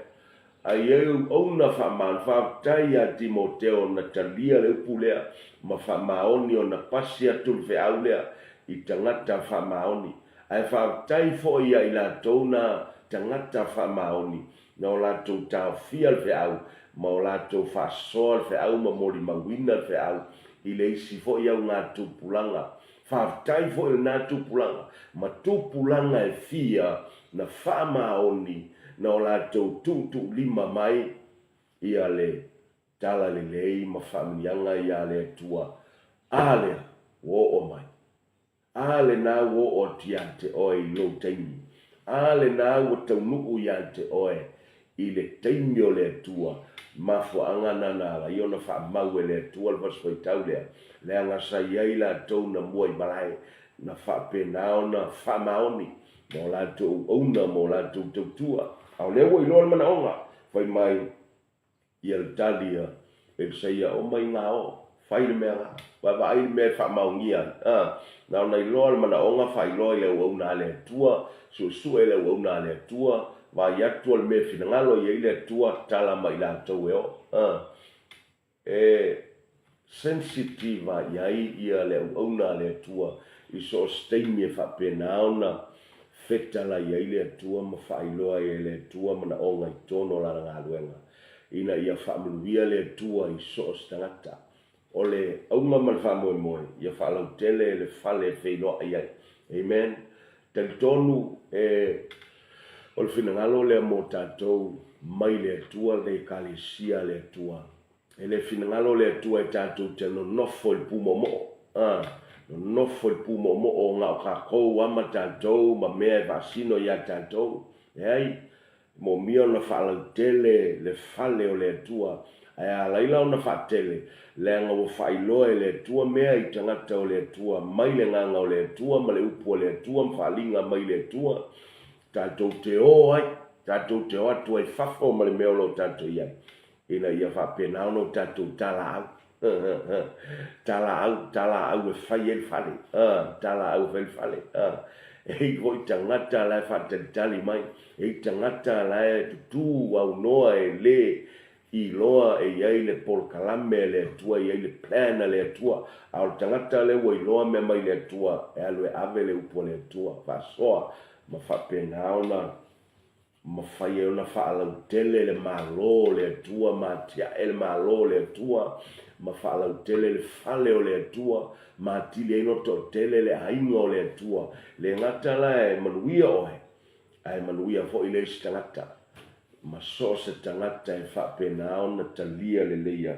ai eu ona whaman whaatai a Timoteo na talia leu pulea ma whamaoni o na pasi atu le au lea I tangata whamaoni. Ai whaatai fo ia I lātou na tangata whamaoni na o lātou tau fia le au ma o lātou whasoa le au ma mori mawina le au I le isi fo ia ngā tupulanga. Whaatai fo I ngā tupulanga ma tupulanga e fia na whamaoni na o lātou tutu lima mai ia le tala le lei ma whaminianga ia le tua. Ale wo o mai. Ale na wo o tia te oe I lo teimi. Ale na wo taunuku ia te oe I le teimi o le tua. Ma fuanga na la iona whamau e le tua le vaswai tau lea. Le anga sa iai la tau na mua I malai na whapenao na whamaoni. Mo lātou ouna mo lātou tautua. Au lewa I loa mana onga. Whai mai I al talia e saia o mai ngā o. Whai le mea ngā. Wa ai me whamaungia. Nau nei loa mana onga whai loa I le ouna le tua. Su e le ouna le tua. Wa I atua le me finangalo I le tua tala mai lātou e o. Sensitiva iai ia le ouna le tua. I so steimi e whapenao na. Fetala ia ile tua ma whailoa I le tua mana onga I tono la ngā luenga. Ina ia whamuia le tua I soos tangata. O le aunga man whamoe moe. Ia whalau tele le whale wheinoa iai. Amen. Tali tonu o le whinangalo le mo tātou mai le tua le kalesia le tua. E le whinangalo le tua I tātou te no nofo I pumomo. No foi pumo mo o ngā kakou ama tātou ma mea vasino ia tātou. Ei, mo mia na whalau tele le whale o le tua. Ai a laila o na whatele. Le anga o whailoa le tua mea I tangata o le tua. Mai le nganga o le tua, ma le upo o le tua, mwhalinga mai le tua. Tātou te o ai, tātou te o atu ai whafo ma le mea lo tātou iai. Ina ia whapenao no tātou tala au. Tala au e whai e whale. Tala au e whale. E koi tangata lai whatatali mai. E tangata lai tutu au noa e le I loa e iai le polkalame le tua, iai le plana le tua. Au tangata le wa I loa me mai le tua. E alu e ave le upo le tua. Whasoa ma whapenao na. Ma whai e ona whaalau tele le malo le tua. Ma tia e le malo le tua. Ma whaalau tele le whale o le tua. Ma tili e noto tele le hainga o le tua. Le ngata la e manuia oe. Ai manuia fo I le stangata. Ma so se tangata e whapenao na talia le leia.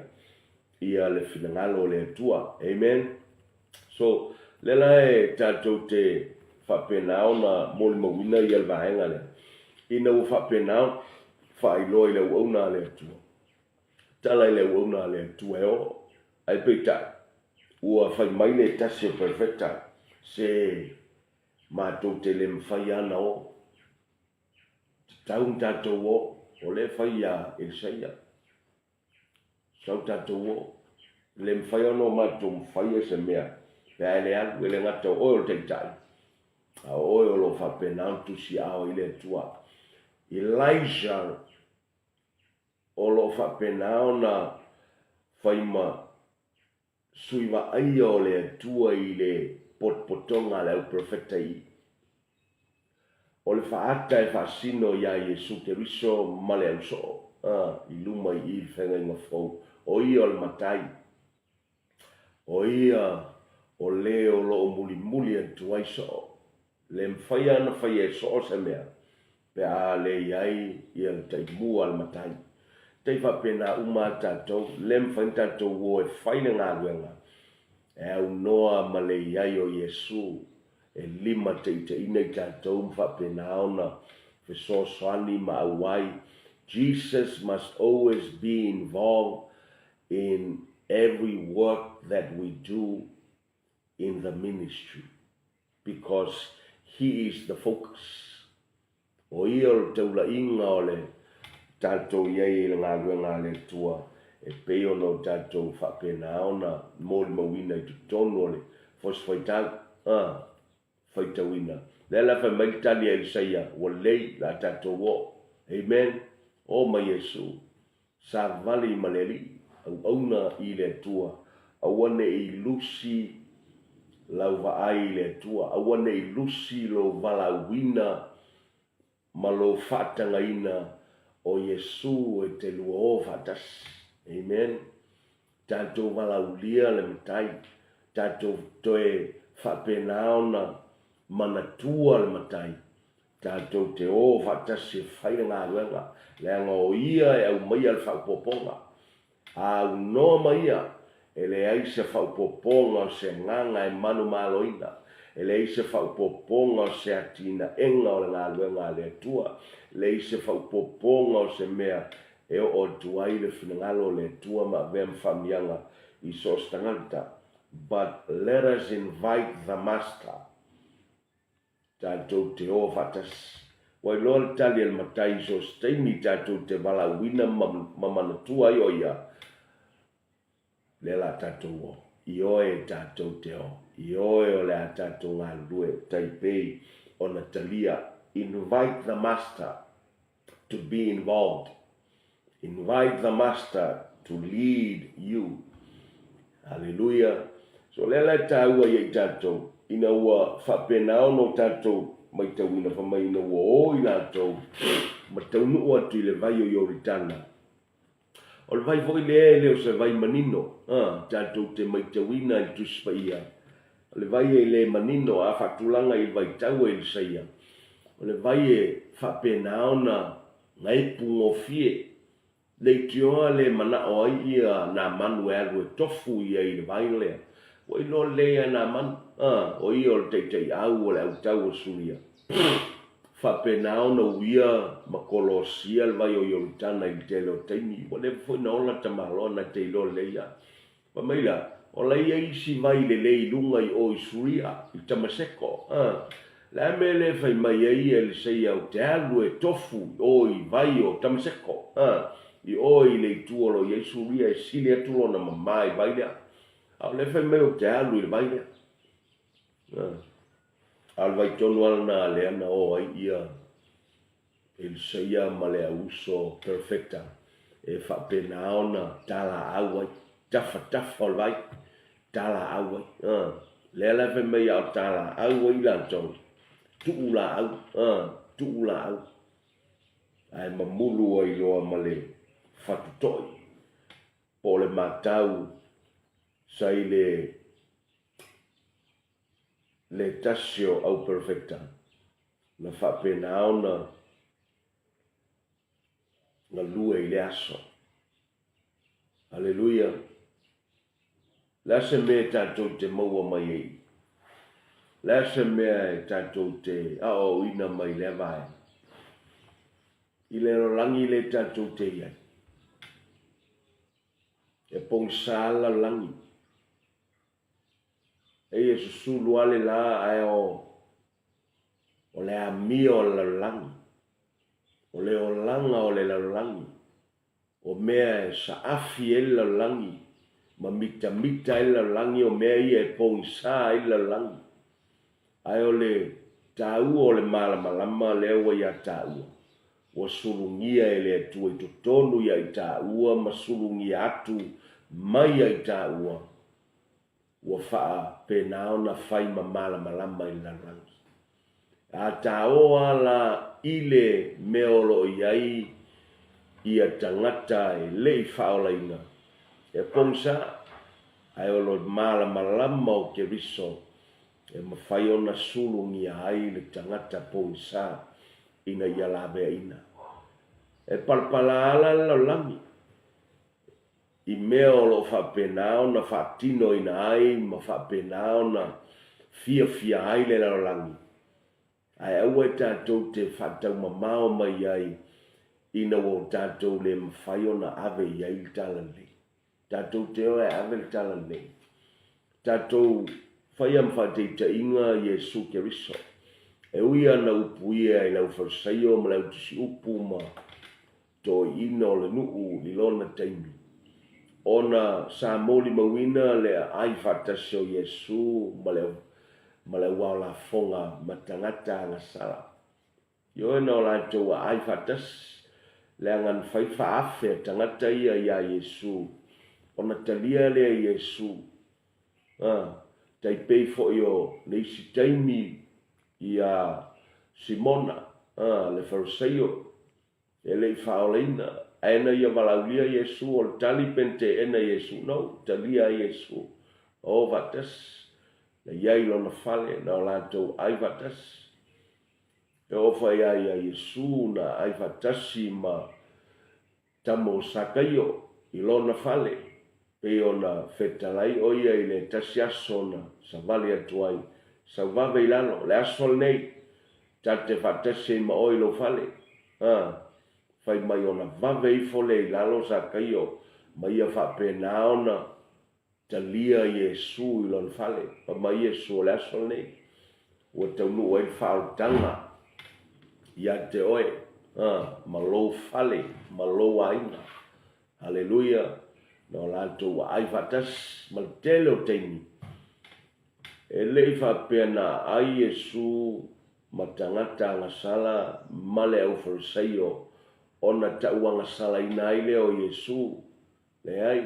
Ia le whinangalo le tua. Amen. So, le la e tātou te whapenao na moli mawina I al vahenga le. Ina u whapenao, whailoi le uauna le tua. Tala I le uauna le tua e o. Ai peita, ua whai mai le tasi o perfecta. Se mātou te le mwhai ana o. Taun tātou o le whai a Elsaia. Sau tātou o. Le mwhai ano mātou mwhai e se mea. Pea ele alu, ele ngata o o te tai. A o lo whapenao tusi ao I le tua. Elijah o lo whapenao na whaima suiwa ai o le tua I le potpotonga le au profeta I. O le whaata e whaasino ia Jesu Keriso ma le au so. I luma I whenga I ngafou. O ia o le matai. O ia o le o lo muli muli e tuai so. Le mwhaia na whaia e so o se mea. Pe a le iai I al taimua al matai. Tei whapena uma tātou. Le mwhain tātou o e whaina ngā ruenga. E au noa ma le iai o Jesu. E lima te ina I tātou mwhapenao na whesosoani ma awai. Jesus must always be involved in every work that we do in the ministry. Because He is the focus. O ia o taula inga o le tātou iai le ngā ruenga le tua. E peo no tātou whapenao na mōli mawina I tutono le. Fos whaitau. Whaitawina. Le la whai maitali a Isaia. Wa lei la tātou o. Amen. o ma Yesu sa vali maleli au auna I le tua awane I lusi lau vaai le tua awane I lusi lo valauina ma lo whaatangaina o Yesu e te lua o whaatasi. Amen. Tātou valaulia le matai, tātou toe whapenaona manatua le matai, tātou te o whaatasi whai ngā ruenga, le anga o ia e au maia le whaupoponga, au noa maia e le aise whaupoponga o se nganga e manu maloina, e le aise whaupoponga o se atina enga o le ngā ruenga le tua, le aise whaupoponga o se mea e o tuai le finangalo le tua ma vem famianga I sostanganta. But let us invite the master. Tātou te o fatas. Wai loa tali el matai sosteini tātou te bala wina mamanatua I o ia. Lela tātou o. I oe tātou te o. I oe o le a tātou ngā lue taipei o Natalia. Invite the master to be involved. Invite the master to lead you. Hallelujah. So lela taua I tātou. Ina ua whapenao no tātou mai tauina whamaina ua o I tātou. Ma taunu o atu I le vai o Ioritana. O le vai voi leo se vai manino. Tātou te mai tauina I tuspaia. O le vai e le manino a whatulanga I vai tau e le saia. O le vai e whapenao na ngai pungo fie. Le tioa le mana o ia na manu e tofu ia I le vai lea. O I lo lea na man. O I o le teitei au o le au tau o suria. Whapenao na uia makolosia le vai o Ioritana I te leo teimi. O le foi na ola tamaloa na te ilo lea. Pa maila, o leia isi vai le lei lunga I o I suria. I tamaseko. La me le fai mai ai e le sei au te alu e tofu o I vai o tamaseko. I oi le tuolo Yesu ria e sile atulo na mamai vai lea. Au le fai mai o te alu I le vai lea. Al vai tonu ala na le ana o ai ia. E le seia ma le auso perfecta. E whapena ona tala au ai. Tafa o le vai. Tala au ai. Le ala fai mai au tala au ai lantou. Tuula au. Tuula au. Ai mamulu ai loa ma le whatutoi. Po le matau sai le tasio au perfecta. Na whapena ona na lua I le aso. Hallelujah. La se me tātou te maua mai ei. La se mea e tātou te ao ina mai le vai. I le rolangi le tātou te iai. E pong sala langi. E susulu ale la ai o le amia o le langi. O le olanga o le langi. O mea e saafi e le langi. Ma mita e le langi o mea I e pong sa e le langi. Ai o le tau o le malama le ua ia tau. Wa sulungia e le atua I totonu ia I tāua ma sulungia atu mai ai tāua. Wa faa penao na fai ma malama I la rangi. A tāoa la ile meolo iai ia tangata e lei whaolaina. E pongsa ai o lo malama o ke riso e mawhai ona sulungia ai le tangata pongsa. Ina ia lawe ina. E palpala ala la langi. I mea o lo whapenao na whatino ina ai, ma whapenao na fia ai le la langi. Ai au e tātou te whatau mamao mai ai, ina o tātou le mawhai o na ave iai talale. Tātou te oe ave talale. Tātou whai am whateita inga Yesu Keriso. E uia na upu ia I lau wharasaio ma lau tisi upu ma to ina o le nuu I lona taimi. Ona sa moli mawina le ai whatasi o Yesu ma le wau la fonga matangata na sala. Yo e na o la tau ai whatasi le angan fai faafe tangata ia Yesu ona talia le Yesu tai pei fo yo le si taimi ia Simona le Farisaio e le faolina ena ia valaulia Yesu o tali pente ena Yesu no talia Yesu o vatas le iai lona fale na o latou ai vatas e ofa ia Yesu na ai vatasi ma tamo sakaio i lona fale pe ona fetalai o ia i le tasi aso na sa vale atu ai sa vave ilano le aso nei tate vatasi ma o i lo fale fai mai ona vave i fo le ilalo sakaio ma ia whapena ona talia Yesu i lona fale pa mai Yesu o le aso nei ua taunu o i whautanga ia te oe ma lou fale ma lou aina haleluia no latou ai vatas ma tele o teimi e lei whapena ai Yesu ma tangata ngasala ma le au Farisaio ona taua ngasala ina ai leo Yesu le ai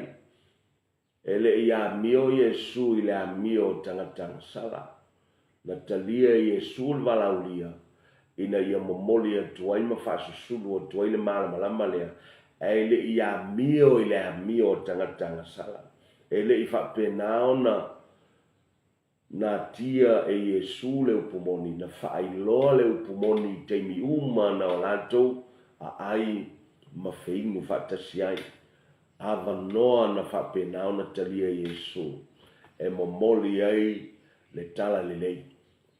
e le ia mio Yesu i le amio tangata ngasala na talia Yesu le valaulia ina ia momoli atu ai ma whasusulu atu ai le malamalama lea e le ia mio i le amio tangata ngasala e le i whapena ona na tia e Yesu le upumoni na whaailoa le upumoni teimi uma na o latou a ai ma feinu whatasi ai ava noa na whapena ona talia Yesu e momoli ai le tala le lei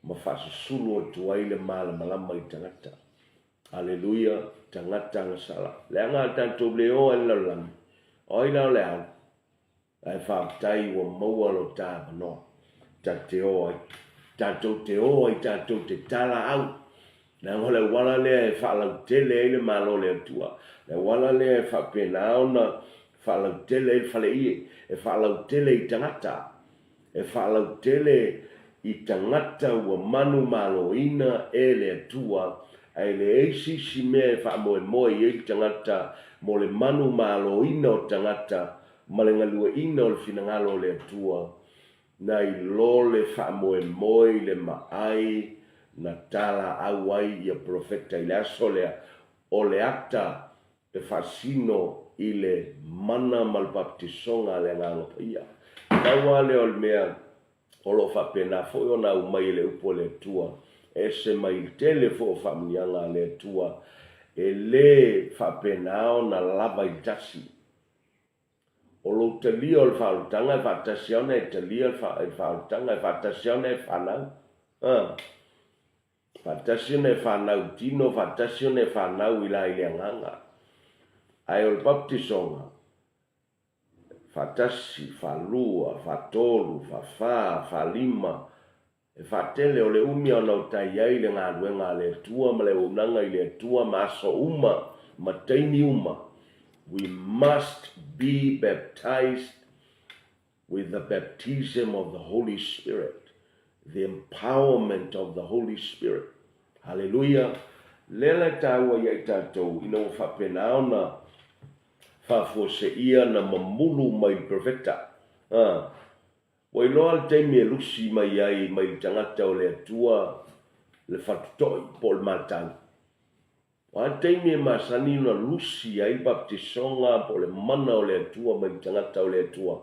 ma whasusulu atu ai le malamalama i tangata Haleluia, tangata ngasala. Le anga tanto leo e lalang. Oi lau leo. Ai whaatai wa maua lo tāma no. Ta te oi. Tātou te oi, tātou te tala au. Na ngole wala lea e whaalau tele e le malo lea tua. Le wala lea e whapena ona whaalau tele e whale ie. E whaalau tele i tangata. E whaalau tele i tangata wa manu malo ina e lea tua. Ai le eisi si mea e wha moe moe i tangata mo le manu malo ina o tangata ma le ngalua ina o le finangalo le atua na i lo le wha moe moe le maai na tala awai i a profeta i le aso lea o le ata e whasino i le mana malbaptisonga le ngalo ia kaua le o le mea o lo whapena foi ona umai le upo le atua e se mai tele fo famnianga le tua e le whapenao na lava i tasi. O lo te lia o le whautanga e whatasiona e te lia e whautanga e whatasiona e whanau. Whatasiona e whanau tino, whatasiona e whanau i la ileanganga. Ai o le baptisonga. Whatasi, whalua, whatolu, whawha, whalima, e whatele o le umi o nau tai ai le ngā ruenga le tua ma le unanga i le tua ma aso uma ma teimi uma. We must be baptized with the baptism of the Holy Spirit, the empowerment of the Holy Spirit. Hallelujah. Lela taua iai tātou ina o whapena ona whafose ia na mamulu mai profeta. Wai loa te me lusi mai ai mai tangata o le atua le whatutoi po le matau. Wa te me masani na lusi ai baptisonga po le mana o le atua mai tangata o le atua.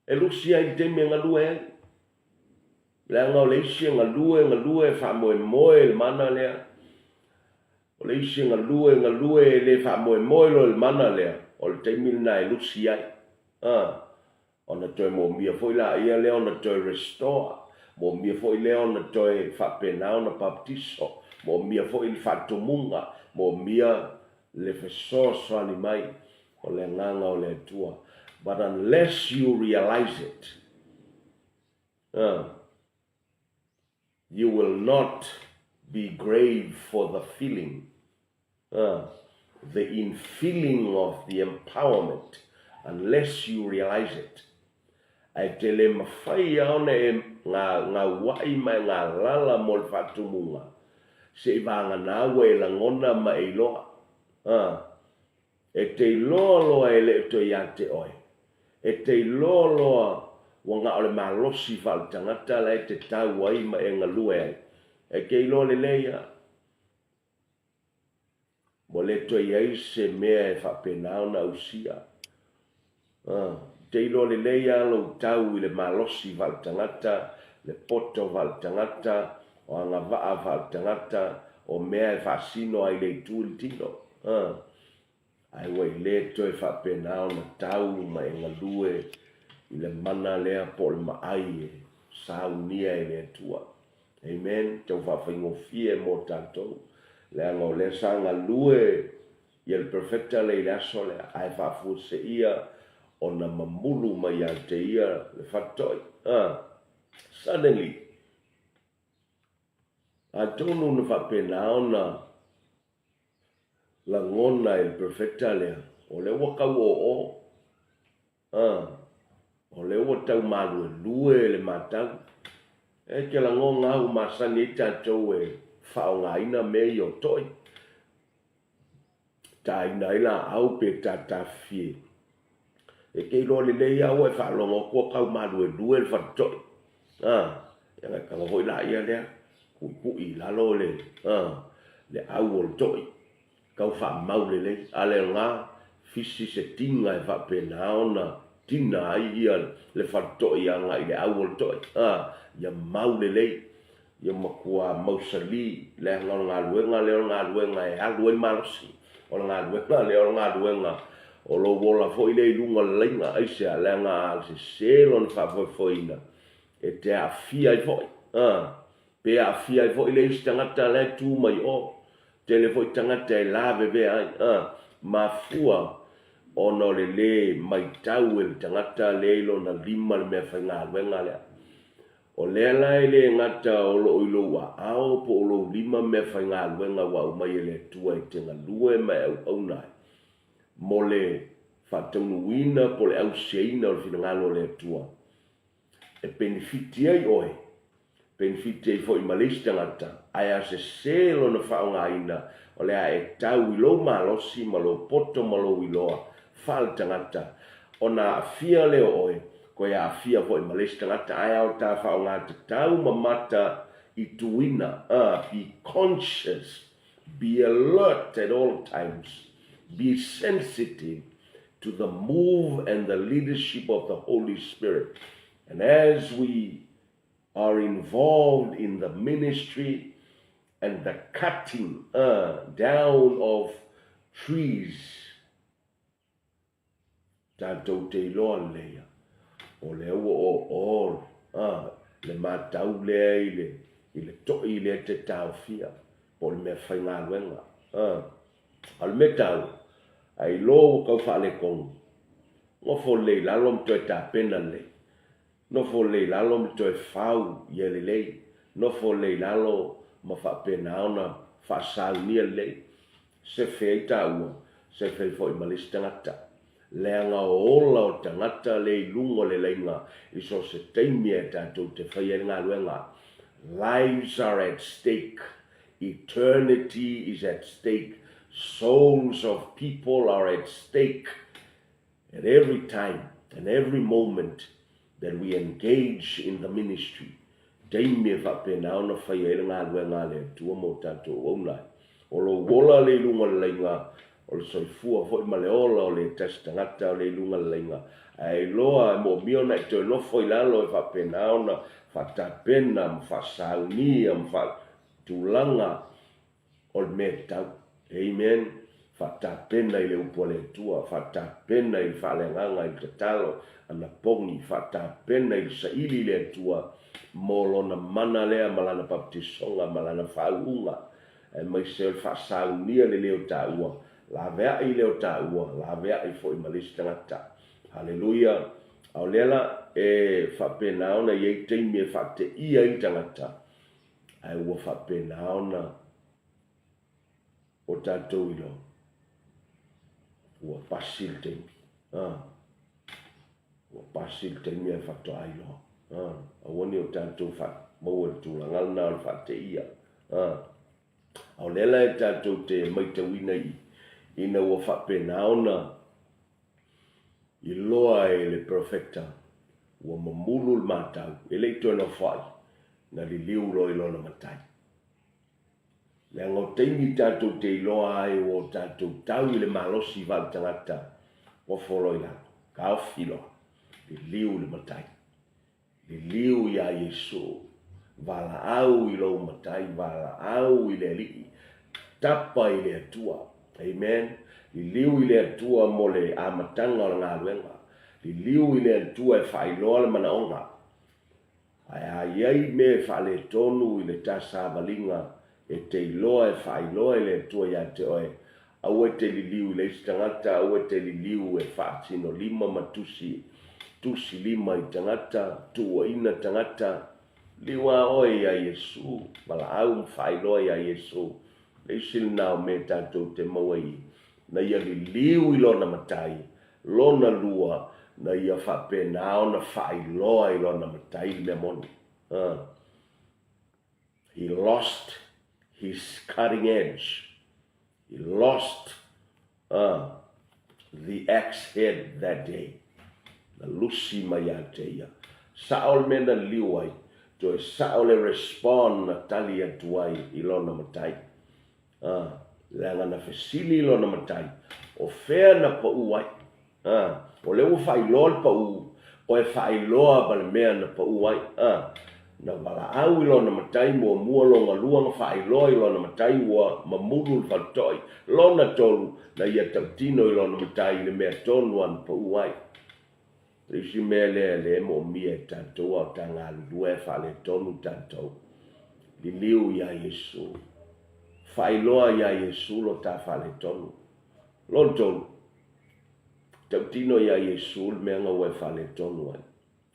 E lusi ai te me ngalue ai. Le anga o le isi ngalue wha moe moe le mana lea. O le isi ngalue le wha moe moe le mana lea. O le te me na e lusi ai. Ona toi mo mia foi la ia le ona toi restore mo mia foi le ona toi whapena ona baptiso mo mia foi le whatumunga mo mia le fesoso ani mai o le nganga o le tua. But unless you realize it, you will not be grave for the feeling, the infilling of the empowerment, unless you realize it. Ai te le mawhai aone e ngā wai mai ngā lala mo le whatumunga. Se i vanga nāwe e langona ma e loa. E te loa loa e le to ia te oi. E te loa loa wanga ole malosi whal tangata lai te tau ai ma e galue ai. E kei loa le leia. Mo le to ia se mea e whapenao na usia. Te loa le leia lo tau i le malosi whal tangata, le poto whal tangata, o anga waa whal tangata, o mea e whasino ai le tūl tino. Ai wai le to e whapenao na tau ma e galue i le mana lea po le maai e saunia e le tua. Amen. Tau whawhaingofie mo tātou. Lea ngau le sa galue i le perfecta le aso le ai whawhuse ia o na mamulu mai a te ia le whatoi. Suddenly, a tonu na whapenao na la ngona il perfecta lea o le wakau o o le o tau malu lue le matau e ke la ngonga u masani e tātou e whaonga ina me i o toi ta ina ila au pe tata fie e ke ilo le le au e whaolongo kua kau malu lue le whatoi yanga kanga hoi la ia lea kui lalo le au o le toi kau wha maule le ale ngā fisi se tinga e wha pena ona tina ai ia le whatoi anga i le au o le toi ia maule le ia makua mausali le ngā luenga e alue malosi o ngā luenga o lo wola foi le lunga lenga aisia le ngā se selon wha foina e te a fia i foi pe a fia i foi le istangata le tu mai o te le foi tangata e lave ve ai mafua ono le mai tau e tangata le ilo na lima le mea whainga luenga lea o lea lai le ngata o lo ilo wa ao po o lo lima mea whainga luenga wa umai le tua i tenga lue mai au nai mo le whataunuina po le au seina o le whinangalo le tua e benefiti ai oe benefiti ai fo i malisi tangata ai a se selo na whaonga ina o lea e tau ilo malosi ma lo poto ma lo iloa whal tangata o na fia leo oe ko ia fia fo i malisi tangata ai au ta whaonga te tau mamata i tuina be conscious, be alert at all times, be sensitive to the move and the leadership of the Holy Spirit. And as we are involved in the ministry and the cutting down of trees, tātou te iloa leia, o le o le matau lea i le toi lea te tau fia, po le mea whainga luenga. Al me tau, ai lo kau whaale kongu, ngofo lei lalom toi tā pena lei, nofo lei lalom toi whau iele lei, nofo lei lalo ma whapena ona whasaunia lei, se whei tā ua, se whei fo i malisi tangata. Leanga o ola o tangata le lungo le leinga i so se teimia tātou te whaia ngā luenga. Lives are at stake. Eternity is at stake. Souls of people are at stake. At every time and every moment that we engage in the ministry. Teimia whapena ona whaia ngā luenga le tua mo tātou onai. O lo wola le lungo le leinga o le soifua fo i maleola o le testangata o le lunga leinga. Ai loa mo miona i te nofo i lalo e whapena ona, whatapena, mwhasaunia, mwhatulanga o le me tau. Amen. Whatapena i le upo le tua, whatapena i whalenganga i te talo, ana pongi, whatapena i saili le tua, molo na mana lea malana baptisonga, malana whaunga, e mai se whasaunia le leo ta ua. La vea i leo ta ua, la vea i fo i malisi tangata. Hallelujah. Au lela e whapena ona i ei teimi e whate ia i tangata. Ai ua whapena ona o tātou ilo. Ua pasil teimi. Ua pasil teimi e whato ailo. Awani o tātou mau e tūlangalna o whate ia. Au lela e tātou te maitawina i ina ua whapenaona I loa e le profeta ua mamulu le matau e le itoe na whai na li liu lo I lona matai. Le ngau teimi tātou te iloa ai o tātou tau I le malosi vau tangata o wholo I lako. Ka o whiloa, li liu le matai. Li liu ia Yesu. Vala au I lo matai, vala au I le lii. Tapa I le atua. Amen. Li liu I le atua mo le amatanga o ngā luenga. Li liu I le atua e whailoa le manaonga. Ai ai me whale tonu I le tasa valinga e te iloa e whailoa I le atua ia te oe. Au e te li liu I le istangata, au e te li liu e whaatino lima matusi. Tusi lima I tangata, tua ina tangata. Liwa oe ia Yesu, mala au mwhailoa ia Yesu. Leisil nao me tātou te mawai. Na ia li liu I lona matai, lona lua, na ia whapenao na whailoa I lona matai le moni. He lost his cutting edge. He lost the axe head that day. Na lusi mai a te ia. Saol mena liuai, to e saol e respond na tali atuai I lona matai. Langa na fesili I lona matai. O fea na pa uai. O leo whailoa pa u. O e whailoa bale mea na pa uai. Na wala au I lona matai mua mua longa luanga whailoa I lona matai ua mamuru I whaltoi. Lona tolu na ia tautino I lona matai le mea tonu an pa uai. Risi mea le mo mia tātou au tā ngā lua e whale tonu tātou. Li liu ia Yesu. Whailoa ia Yesu lo tā whale tonu. Lon tonu. Tautino ia Yesu le mea ngā ue whale tonu ai.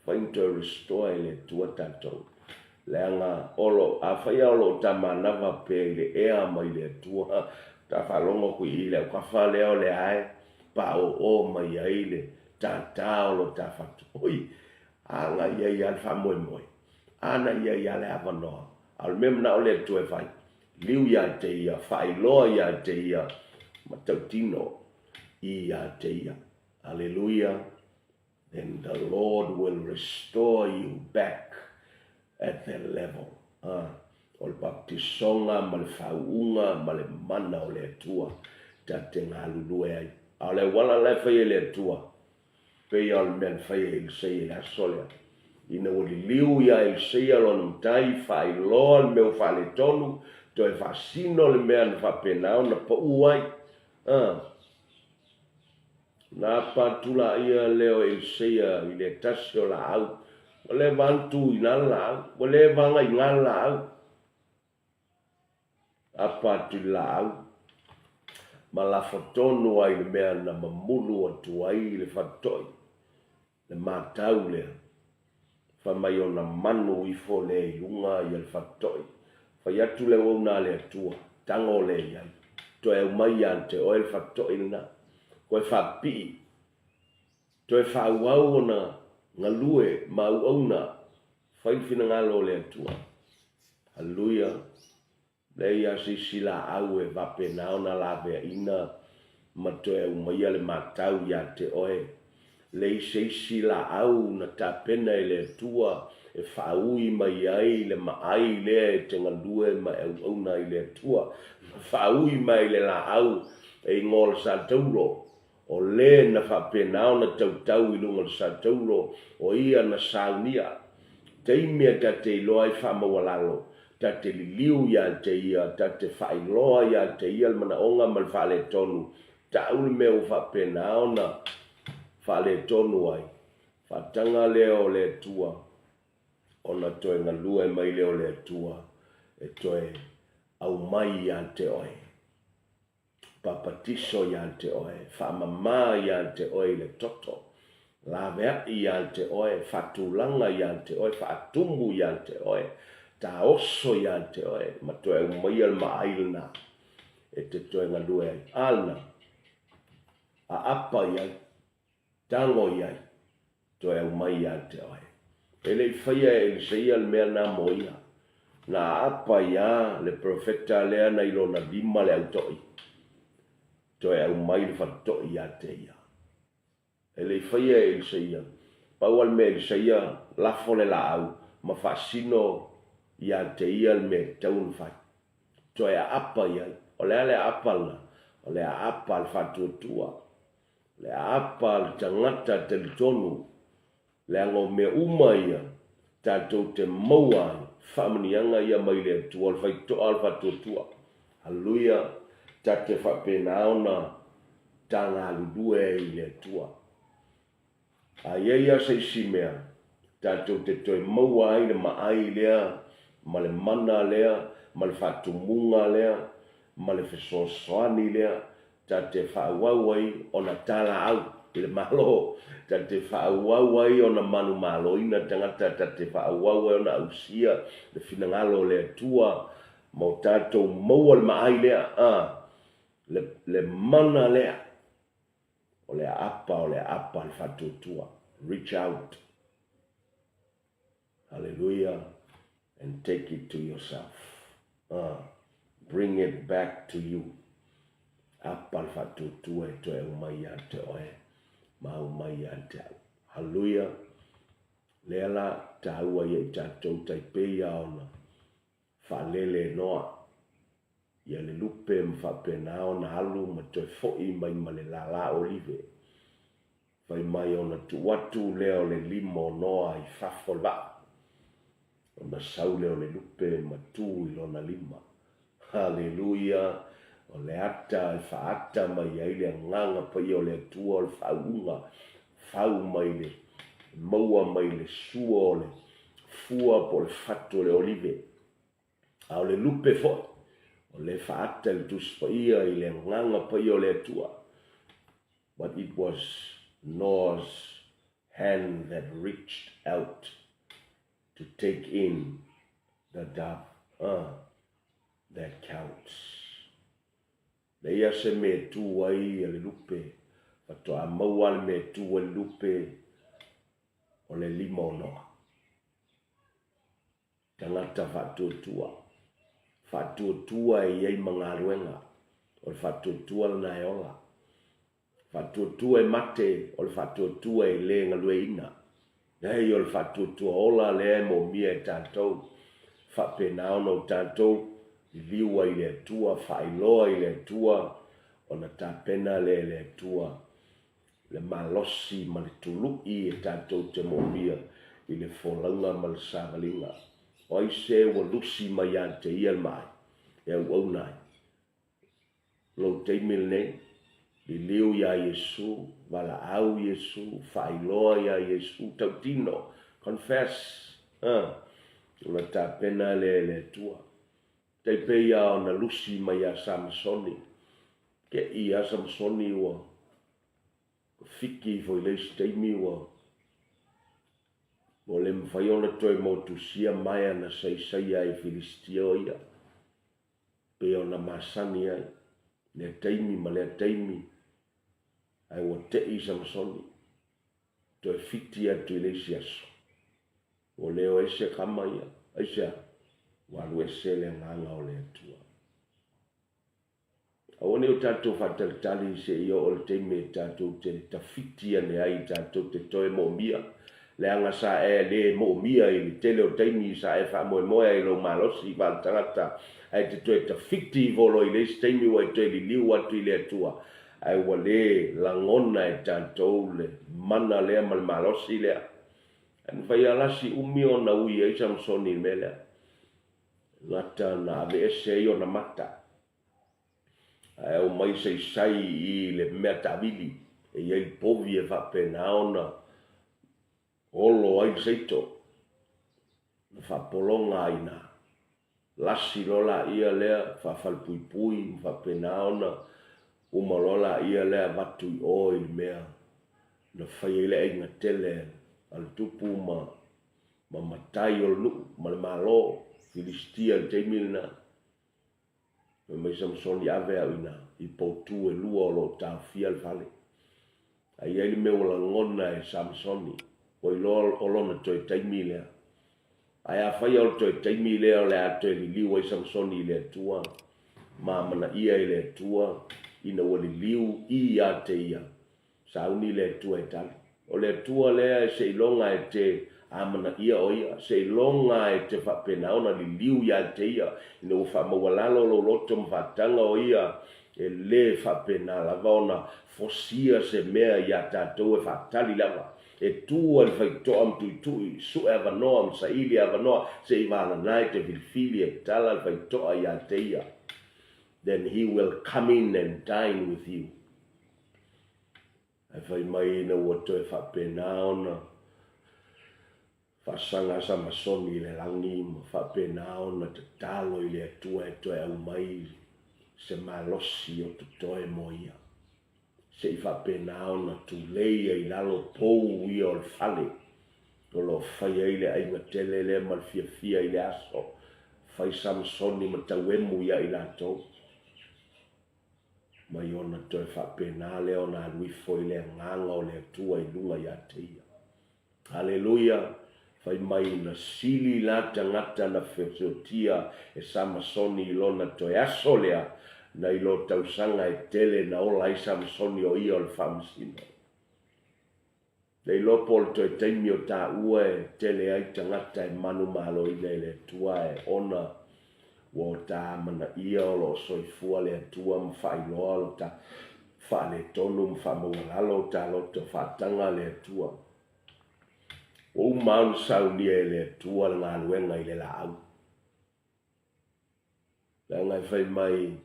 Whainto restore le tua tātou. Le anga olo, a whaia olo tā manawa pe le ea mai le tua. Tā whalongo kui I le kafa leo le ai. Pa o mai ai le. Tātao lo tā whatu. Oi, anga ia alfa moe moe. Ana ia le awanoa. Al mem na ole tu e whai. Liu ia te ia, whailoa ia te ia. Matautino ia te ia. Hallelujah. Then the Lord will restore you back at that level. Ol baptisonga, ma le whauunga, ma le mana o le atua. Ta te ngā lulue ai. Ale wala le whai le atua. Pei al men fai il sei la solia. Ina o li liu ia il sei alon mtai fai loa al meu fale tonu to e fasino le mea na fapenao na pa uai. Na patula ia leo il sei I le tasio la au. Wale vantu ina la au. Wale vanga ina la au. Apatu la au. Ma la fotonu ai le mea na mamulu atu ai le fatoi. Le matau lea. Whamai o na manu I fo le iunga I le fatoi. Whai atu le wauna le atua. Tango le iai. To e umai ante o le fatoi na. Ko e whapi. To e whauau o na galue mau au na. Whai whina ngalo le atua. Hallelujah. Le ia sila au e vape nao na lawe ina. Ma to e umai le matau ia te oe. Le sila au na tapena I le tua e whaui mai ai le maai le e te ngalue ma au na I le tua. Whaui mai le la au e ngol sa tauro. O le na whapenao na tautau I lunga sa tauro o ia na saunia. Teimea ta te loa I whamawalalo. Ta te liu ia te ia, ta te whailoa ia te ia mana onga mal whale tonu. Ta uli meo whapenao na whale tonu ai. Whatanga leo le tua. Ona toe ngalua mai leo le tua. E toe au mai ia te oe. Papatiso ia te oe. Whamama ia te oe le toto. Lavea ia te oe. Whatulanga ia te oe. Whatumbu ia te oe. Ta oso ia te oe. Ma toe au mai al maailna. E te toe ngalua ai. Alna. A apa ia. Tango iai, to e umai ia te oe. Ele I whaia e le seia le mea na moia. Na apa ia le profeta lea na ilo na lima le autoi. toe au mai le whato'i a te ia. E le whaia e le seia. Pau al me le seia lafo le la au, ma whaasino i a te ia le me taun whai. Toe a apa iai, o le ale apa la, o le a apa al whatuatua, le a apa al tangata te le tonu, le ango me uma ia, tātou te maua whamanianga ia mai le tua, al whaitoa al whatuatua. Hallelujah, ta te whapena ona, tā ngā ludue i le tua. A ia sei si mea, tātou te toi maua ai le maai lea, ma le mana lea, ma le whatumunga lea, ma le whesoasoani lea, ta te whaauau ai o na tāla au, i le malo, ta te whaauau ai o na manu maloina tangata, ta te whaauau ai o na ausia, le whinangalo lea tua, ma o tātou maua le maai lea, le mana lea, o le apa le whatutua. Reach out. Hallelujah. And take it to yourself. Bring it back to you. Apa le whatutua e toe umai a te oe. Ma umai a te au. Hallelujah. Leala taua i e tātou taipei aona. Whalele noa. Ia le lupe mwhapena ona alu ma toe fo'i mai ma le lala olive. Fai mai ona tuatu leo le limo noa i whafolba. Ona sau leo le lupe ma tu i lona lima. Hallelujah. O le ata i whaata mai ai le nganga pai o le tua o le whaunga. Whau mai le maua mai le sua o le fua po le whatu le olive. A o le lupe foi. O le whaata le tuspaia i le nganga pai o le tua. But it was Noah's hand that reached out to take in the dove. That counts. Le ia se me tu ai le lupe. Pato a maua le me tu le lupe o le lima o noa. Tangata whatuatua. Whatuatua i ei mangaruenga. O le whatuatua na e ola. Whatuatua e mate, o le whatuatua e le ngalue ina. Nei o le whatuatua ola le e mo mia e tātou. Whapena ono tātou, i liua i le tua, whailoa i le tua, o na tāpena le tua. Le malosi ma le tului e tātou te mo mia, i le wholanga ma le sāgalinga. O i se ua lusi mai a te ia mai, e au nai. Lo teimil nei, i liu ia Yesu, wala au Yesu, whailoa ia Yesu, tautino, confess, una tāpena le tua. Teipei ia o na lusi mai a Samsoni, ke i a Samsoni ua, fiki foi leisi teimi ua, o le mwhaiona toi motusia mai ana saisai ai Filistia o ia, pe o na masani ai, le teimi ma le teimi, ai wa te i Samsoni, toi fiti atu i leisi aso, o leo ese kama ia, aisa, walu ese le nganga o le atua. Awane o tātou whataritali se ia o le teime tātou te tawhiti ane ai tātou te toe mo mia. Le anga sa e le mo mia i le tele o teimi sa e wha moe moe i lo malosi i wal tangata. Ai te toe tawhiti i volo i le teimi wa i toe li liu atu i le atua. Ai wa le langona e tātou le mana lea mal malosi lea. An whai alasi umi o na ui e Samsoni me lea. Ngata na ave ese i o na mata. Ai o mai sai i le mea tawili. E iei povi e whapena ona. Olo ai seito. Na whapolonga ina. Lasi lola ia lea. Whawhalpui whapena ona. Umalola ia lea watu i o i mea. Na whai ele inga tele. Al tupu ma matai o lu. Ma le malo. Filistia le teimilna. Me Samsoni AVA ina i poutu e lua o lo tāwhia le whale. Ai ele me o la ngona e Samsoni. O i lona toi taimi lea. Ai a whai o toi taimi lea o le ato e li liwa i Samsoni le tua. Mamana ia i le tua. ina ua liliu ia te ia. Sauni le tua e tali. O le tua lea se ilonga e te amana ia o ia. Se ilonga e te whapena ona liliu ia te ia. Ina ua whamawalalo lo loto mwhatanga o ia. E le whapena lava ona fosia se mea ia tātou e whatali lava. E tua le whaitoa mtuitui. Su e avanoa msaili avanoa. Se iwana nai te vilfili e tala le whaitoa ia te ia. Then he will come in and dine with you. Ai whai mai na ua toe whapena ona. Whasanga sa masoni le langi ma whapena ona te talo i le atua e toe au mai. Se malosi o te toe mo ia. Se I whapena ona tu leia I lalo pou ia o le whale. O lo whai ai le ainga tele le mal fia I le aso. Whai Samsoni ma tauemu ia I lato. Mai ona toe whapena le ona aluifo I le nganga o le atua I lunga ia te ia. Haleluia. Whai mai na sili la tangata na whetiotia e Samasoni I lona toe aso lea na I lo tausanga e tele na ola I Samasoni o ia o le whamasina. Nei lopo le toe taimi o tā ua e tele ai tangata e manu malo I le tua e ona wo ta mana ia o lo soifua le atua mwhailoa lo ta whale tonu mwhamawalalo ta lo te whatanga le atua. O maun saunia e le atua le ngā luenga I le lau. Le ngai whai mai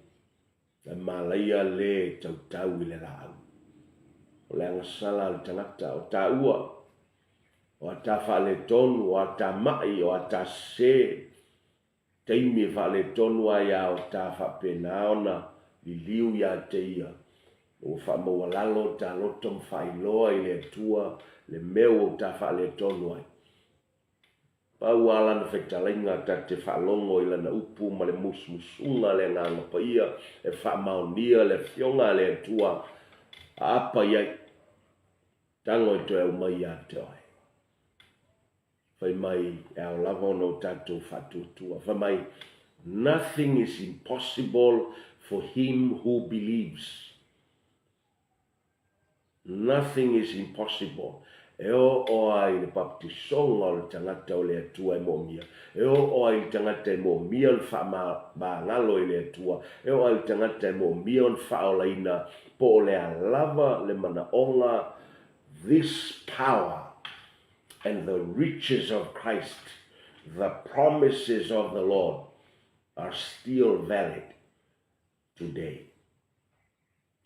e malaia le tautau I le lau. O le angasala le tangata o ta ua. O a ta whale tonu, o a ta mai, o a ta se. Teimi whale tonu ai au ta whapena ona li liu ia te ia. O whamawalalo ta loto mwhailoa I le tua le meo o ta whale tonu ai. Pau ala na whetalainga ta te whalongo I lana upu ma le musmusunga le nganga pa ia e whamaunia le fionga le tua a apa iai. Tango I toe au mai ia te oi. Whai mai e au lava no tātou whatutua. Whai mai, nothing is impossible for him who believes. Nothing is impossible. E o ai le baptisonga o le tangata o le atua e momia. E o ai le tangata e momia o le whamangalo I le atua. E o ai le tangata e momia o le whaolaina po o le alava le manaonga. This power and the riches of Christ, the promises of the Lord are still valid today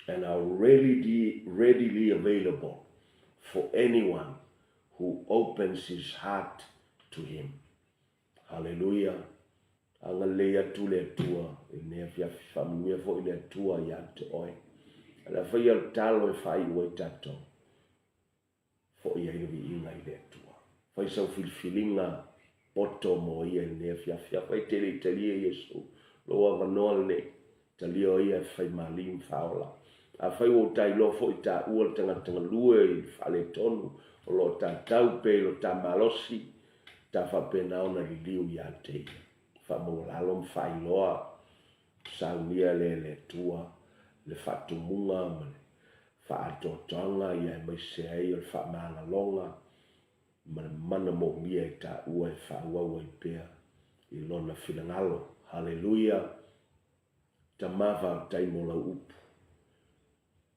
and are readily available for anyone who opens his heart to him. Hallelujah. Angalea tu le tua, ne fia famia fo le tua ya te oi. La fia talo e fai o tato. Fo ia I inga I le tua. Fai sau filfilinga poto mo ia ne fia fai tele Yesu. Lo avanoa ne tali o ia fai malim faola. A fai o tai lo fo ita ua tanga lue I fale tonu. O lo ta tau pe lo ta malosi. Ta fa pena ona li liu ia te. Fa mo lalo fai loa. Saunia le tua. Le fatumunga mane. Fa atotanga ia mai se ai o fa mana longa. Mana mo mia I ta ua e fa ua ua I pea I lona filangalo. Hallelujah. Tamava taimo la upu.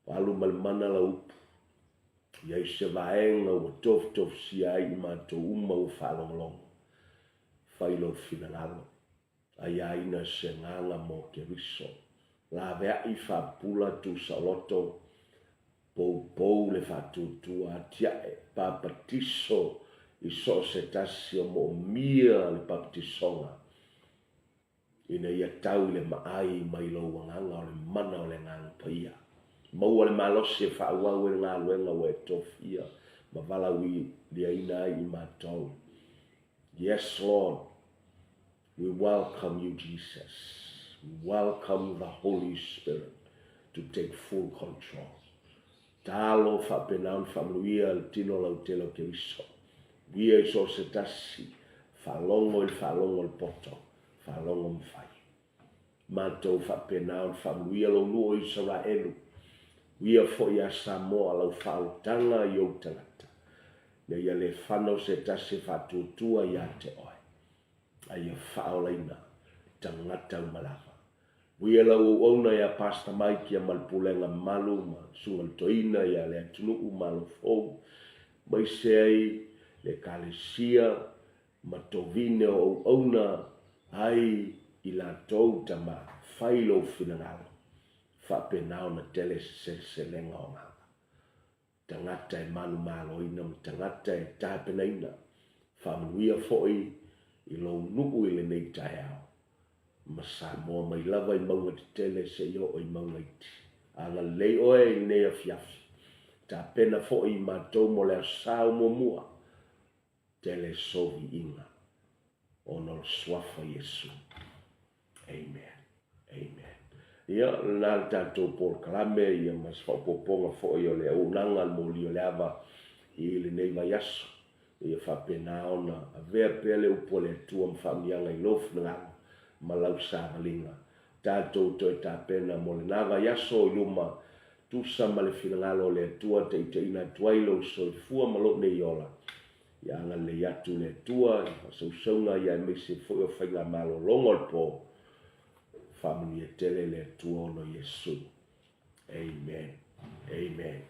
Palu malmana la upu. Iai se vaenga ua tof si ai I mato uma u whalonglong. Whailo filangalo. Ai aina se nganga mo ke riso. La vea I whapula tu saloto. Pou le whatutua tiae. Papatiso I so se tasi o mo mia le papatisonga. Ina ia tau le maai mai lo wanganga o le mana o le ngang paia. Maua le malosi e whaauau e ngā luenga o e tofia. Ma valawi lia ina I matau. Yes, Lord. We welcome you, Jesus. We welcome the Holy Spirit to take full control. Talo whapenaun whamluia le tino lau telo ke riso. Via I so se tasi. Whalongo I whalongo I poto. Whalongo mwhai. Matau whapenao whamuia lo nuo Israelu. Ia fo ia Samoa lau whautanga i o tangata. Na ia le whanau se tase whatutua ia te oe. A ia whaolaina tangata umalawa. Ia lau ona ia pasta mai kia malpulenga malu ma sungal toina ia le atunu umalo fau. Mai sei le kalesia ma tovine o ona ai i la tau tama whailo finangalo. Whapenao na tele se lenga o ngā. Tangata e manu malo ina, tangata e tāpena ina. Whamanuia foi i lo nuku i le nei tai au. Ma Samoa mai lava i maunga te tele se io o i maunga iti. Ala lei oe i nea fiafi. Tāpena foi i mātou mo lea sao mo mua. Tele sovi inga. Ono swafa Yesu. Amen. Amen. Ia nal tatou por kalame ia mas whapoponga fo i o le unanga MŌLÍ o le AVA i le nei vai aso. Ia whapenao na a vea pele upo le tua mwhamianga i lofu na ngā malau sāmalinga. Tatou toi tāpena mo le nā vai aso i luma tusa ma le finangalo le tua te ina tuailo so i fua malo nei ola. Ia anga le atu le tua, sausaunga ia mese fo i o whainga malo longol po. Family tele le tua ono Yesu. Amen. Amen.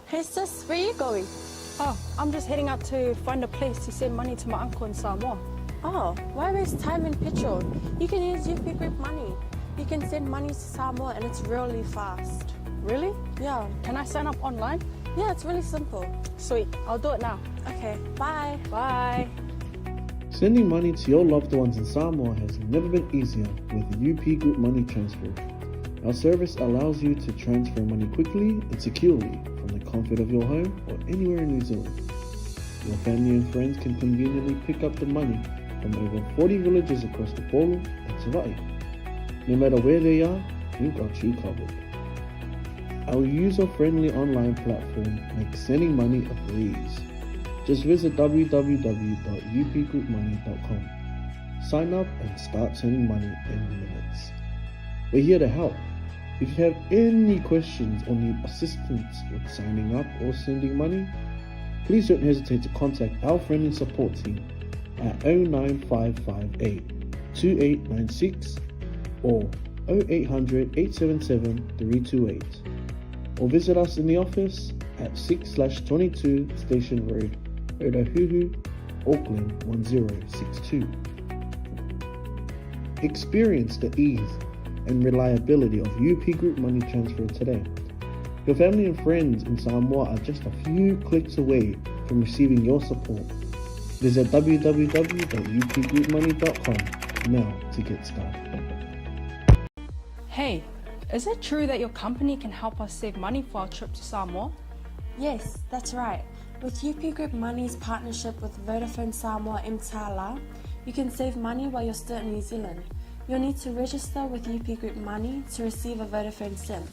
Hey sis, where are you going? Oh, I'm just heading out to find a place to send money to my uncle in Samoa. Oh, why waste time and petrol? You can use UP Group Money. You can send money to Samoa and it's really fast. Really? Yeah. Can I sign up online? Yeah, it's really simple. Sweet, I'll do it now. Okay, bye. Bye. Sending money to your loved ones in Samoa has never been easier with UP Group Money Transfer. Our service allows you to transfer money quickly and securely from the comfort of your home or anywhere in New Zealand. Your family and friends can conveniently pick up the money from over 40 villages across the Polo and 𝚟𝚑𝚍. No matter where they are, we've got you covered. Our user-friendly online platform makes sending money a breeze. Just visit www.upgroupmoney.com. Sign up and start sending money in minutes. We're here to help. If you have any questions or need assistance with signing up or sending money, please don't hesitate to contact our friendly support team at 09558 2896 or 0800 877 328, or visit us in the office at 6/22 Station Road, Ōtahuhu, Auckland 1062. Experience the ease and reliability of UP Group Money Transfer today. Your family and friends in Samoa are just a few clicks away from receiving your support. Visit www.upgroupmoney.com now to get started. Hey, is it true that your company can help us save money for our trip to Samoa? Yes, that's right. With UP Group Money's partnership with Vodafone Samoa 𝚟𝚑𝚡, you can save money while you're still in New Zealand. You'll need to register with UP Group Money to receive a Vodafone SIM.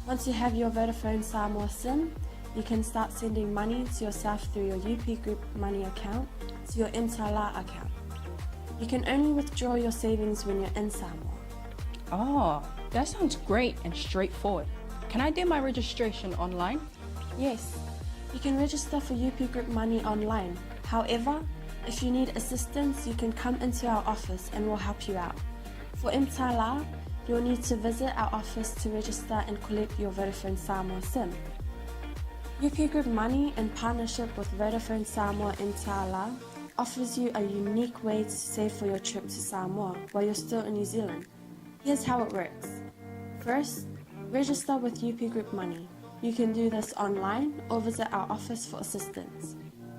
Once you have your Vodafone Samoa SIM, you can start sending money to yourself through your UP Group Money account to your 𝚟𝚑𝚡 account. You can only withdraw your savings when you're in Samoa. Oh, that sounds great and straightforward. Can I do my registration online? Yes, you can register for UP Group Money online. However, if you need assistance, you can come into our office and we'll help you out. For 𝚟𝚡, you'll need to visit our office to register and collect your Vodafone Samoa SIM. UP Group Money, in partnership with Vodafone Samoa 𝚟𝚡, offers you a unique way to save for your trip to Samoa while you're still in New Zealand. Here's how it works. First, register with UP Group Money. You can do this online or visit our office for assistance.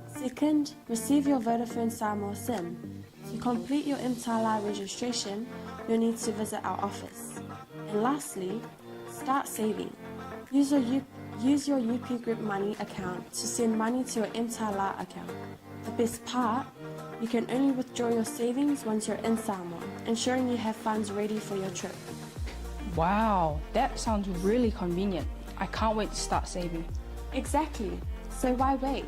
Second, receive your Vodafone Samoa SIM. To complete your 𝚟𝚡 registration, you'll need to visit our office. And lastly, start saving. Use your Use your UP Group Money account to send money to your 𝚘𝚘𝚙𝚢𝚑 account. The best part, you can only withdraw your savings once you're in Samoa, ensuring you have funds ready for your trip. Wow, that sounds really convenient. I can't wait to start saving. Exactly. So why wait?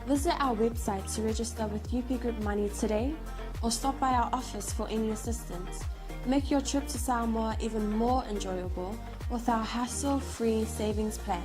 Visit our website to register with UP Group Money today or stop by our office for any assistance. Make your trip to Samoa even more enjoyable with our hassle-free savings plan.